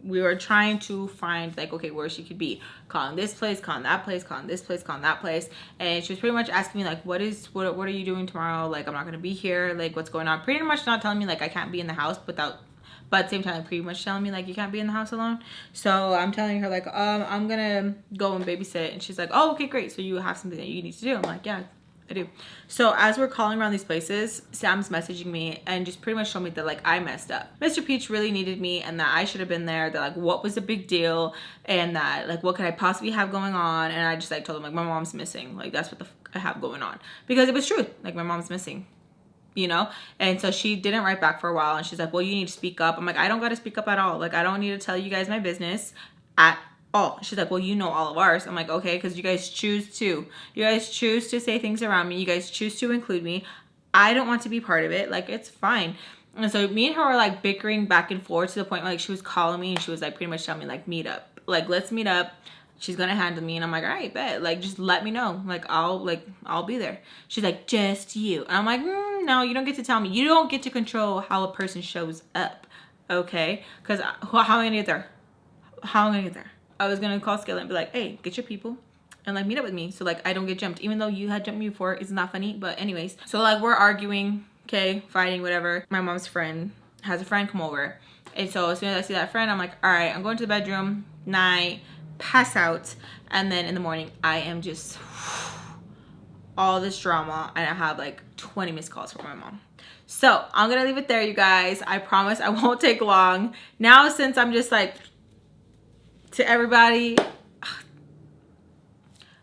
we were trying to find like, okay, where she could be. Calling this place, calling that place, calling this place, calling that place. And she was pretty much asking me like, what are you doing tomorrow? Like, I'm not gonna be here. Like, what's going on? Pretty much not telling me like I can't be in the house but at the same time pretty much telling me like you can't be in the house alone. So I'm telling her like, I'm gonna go and babysit. And she's like, oh, okay, great. So you have something that you need to do. I'm like, yeah, I do. So as we're calling around these places, Sam's messaging me and just pretty much showed me that like I messed up. Mr. Peach really needed me and that I should have been there. That like what was the big deal and that like what could I possibly have going on. And I just like told him like my mom's missing. Like that's what the fuck I have going on. Because it was true. Like my mom's missing. You know? And so she didn't write back for a while and she's like, well, you need to speak up. I'm like, I don't got to speak up at all. Like I don't need to tell you guys my business at all. She's like, well, you know all of ours. I'm like, okay, because you guys choose to. You guys choose to say things around me. You guys choose to include me. I don't want to be part of it. Like, it's fine. And so me and her were like bickering back and forth to the point where like she was calling me and she was like pretty much telling me like, meet up. Like, let's meet up. She's gonna handle me. And I'm like, all right, bet. Like, just let me know. Like, I'll be there. She's like, just you. And I'm like, no, you don't get to tell me. You don't get to control how a person shows up. Okay? Because how am I gonna get there? How am I gonna get there? I was gonna call Skillet and be like, hey, get your people and like meet up with me so like I don't get jumped, even though you had jumped me before. It's not funny, but anyways. So like we're arguing, okay, fighting, whatever. My mom's friend has a friend come over. And so as soon as I see that friend, I'm like, all right, I'm going to the bedroom, night, pass out. And then in the morning, I am just all this drama and I have like 20 missed calls from my mom. So I'm gonna leave it there, you guys. I promise I won't take long. Now since I'm just like, to everybody,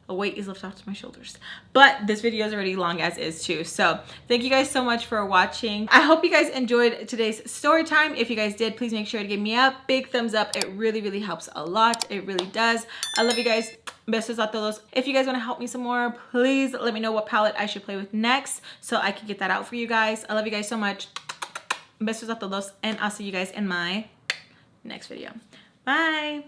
a weight is lifted off my shoulders. But this video is already long as is too. So thank you guys so much for watching. I hope you guys enjoyed today's story time. If you guys did, please make sure to give me a big thumbs up. It really, really helps a lot. It really does. I love you guys. Besos a todos. If you guys want to help me some more, please let me know what palette I should play with next so I can get that out for you guys. I love you guys so much. Besos a todos. And I'll see you guys in my next video. Bye.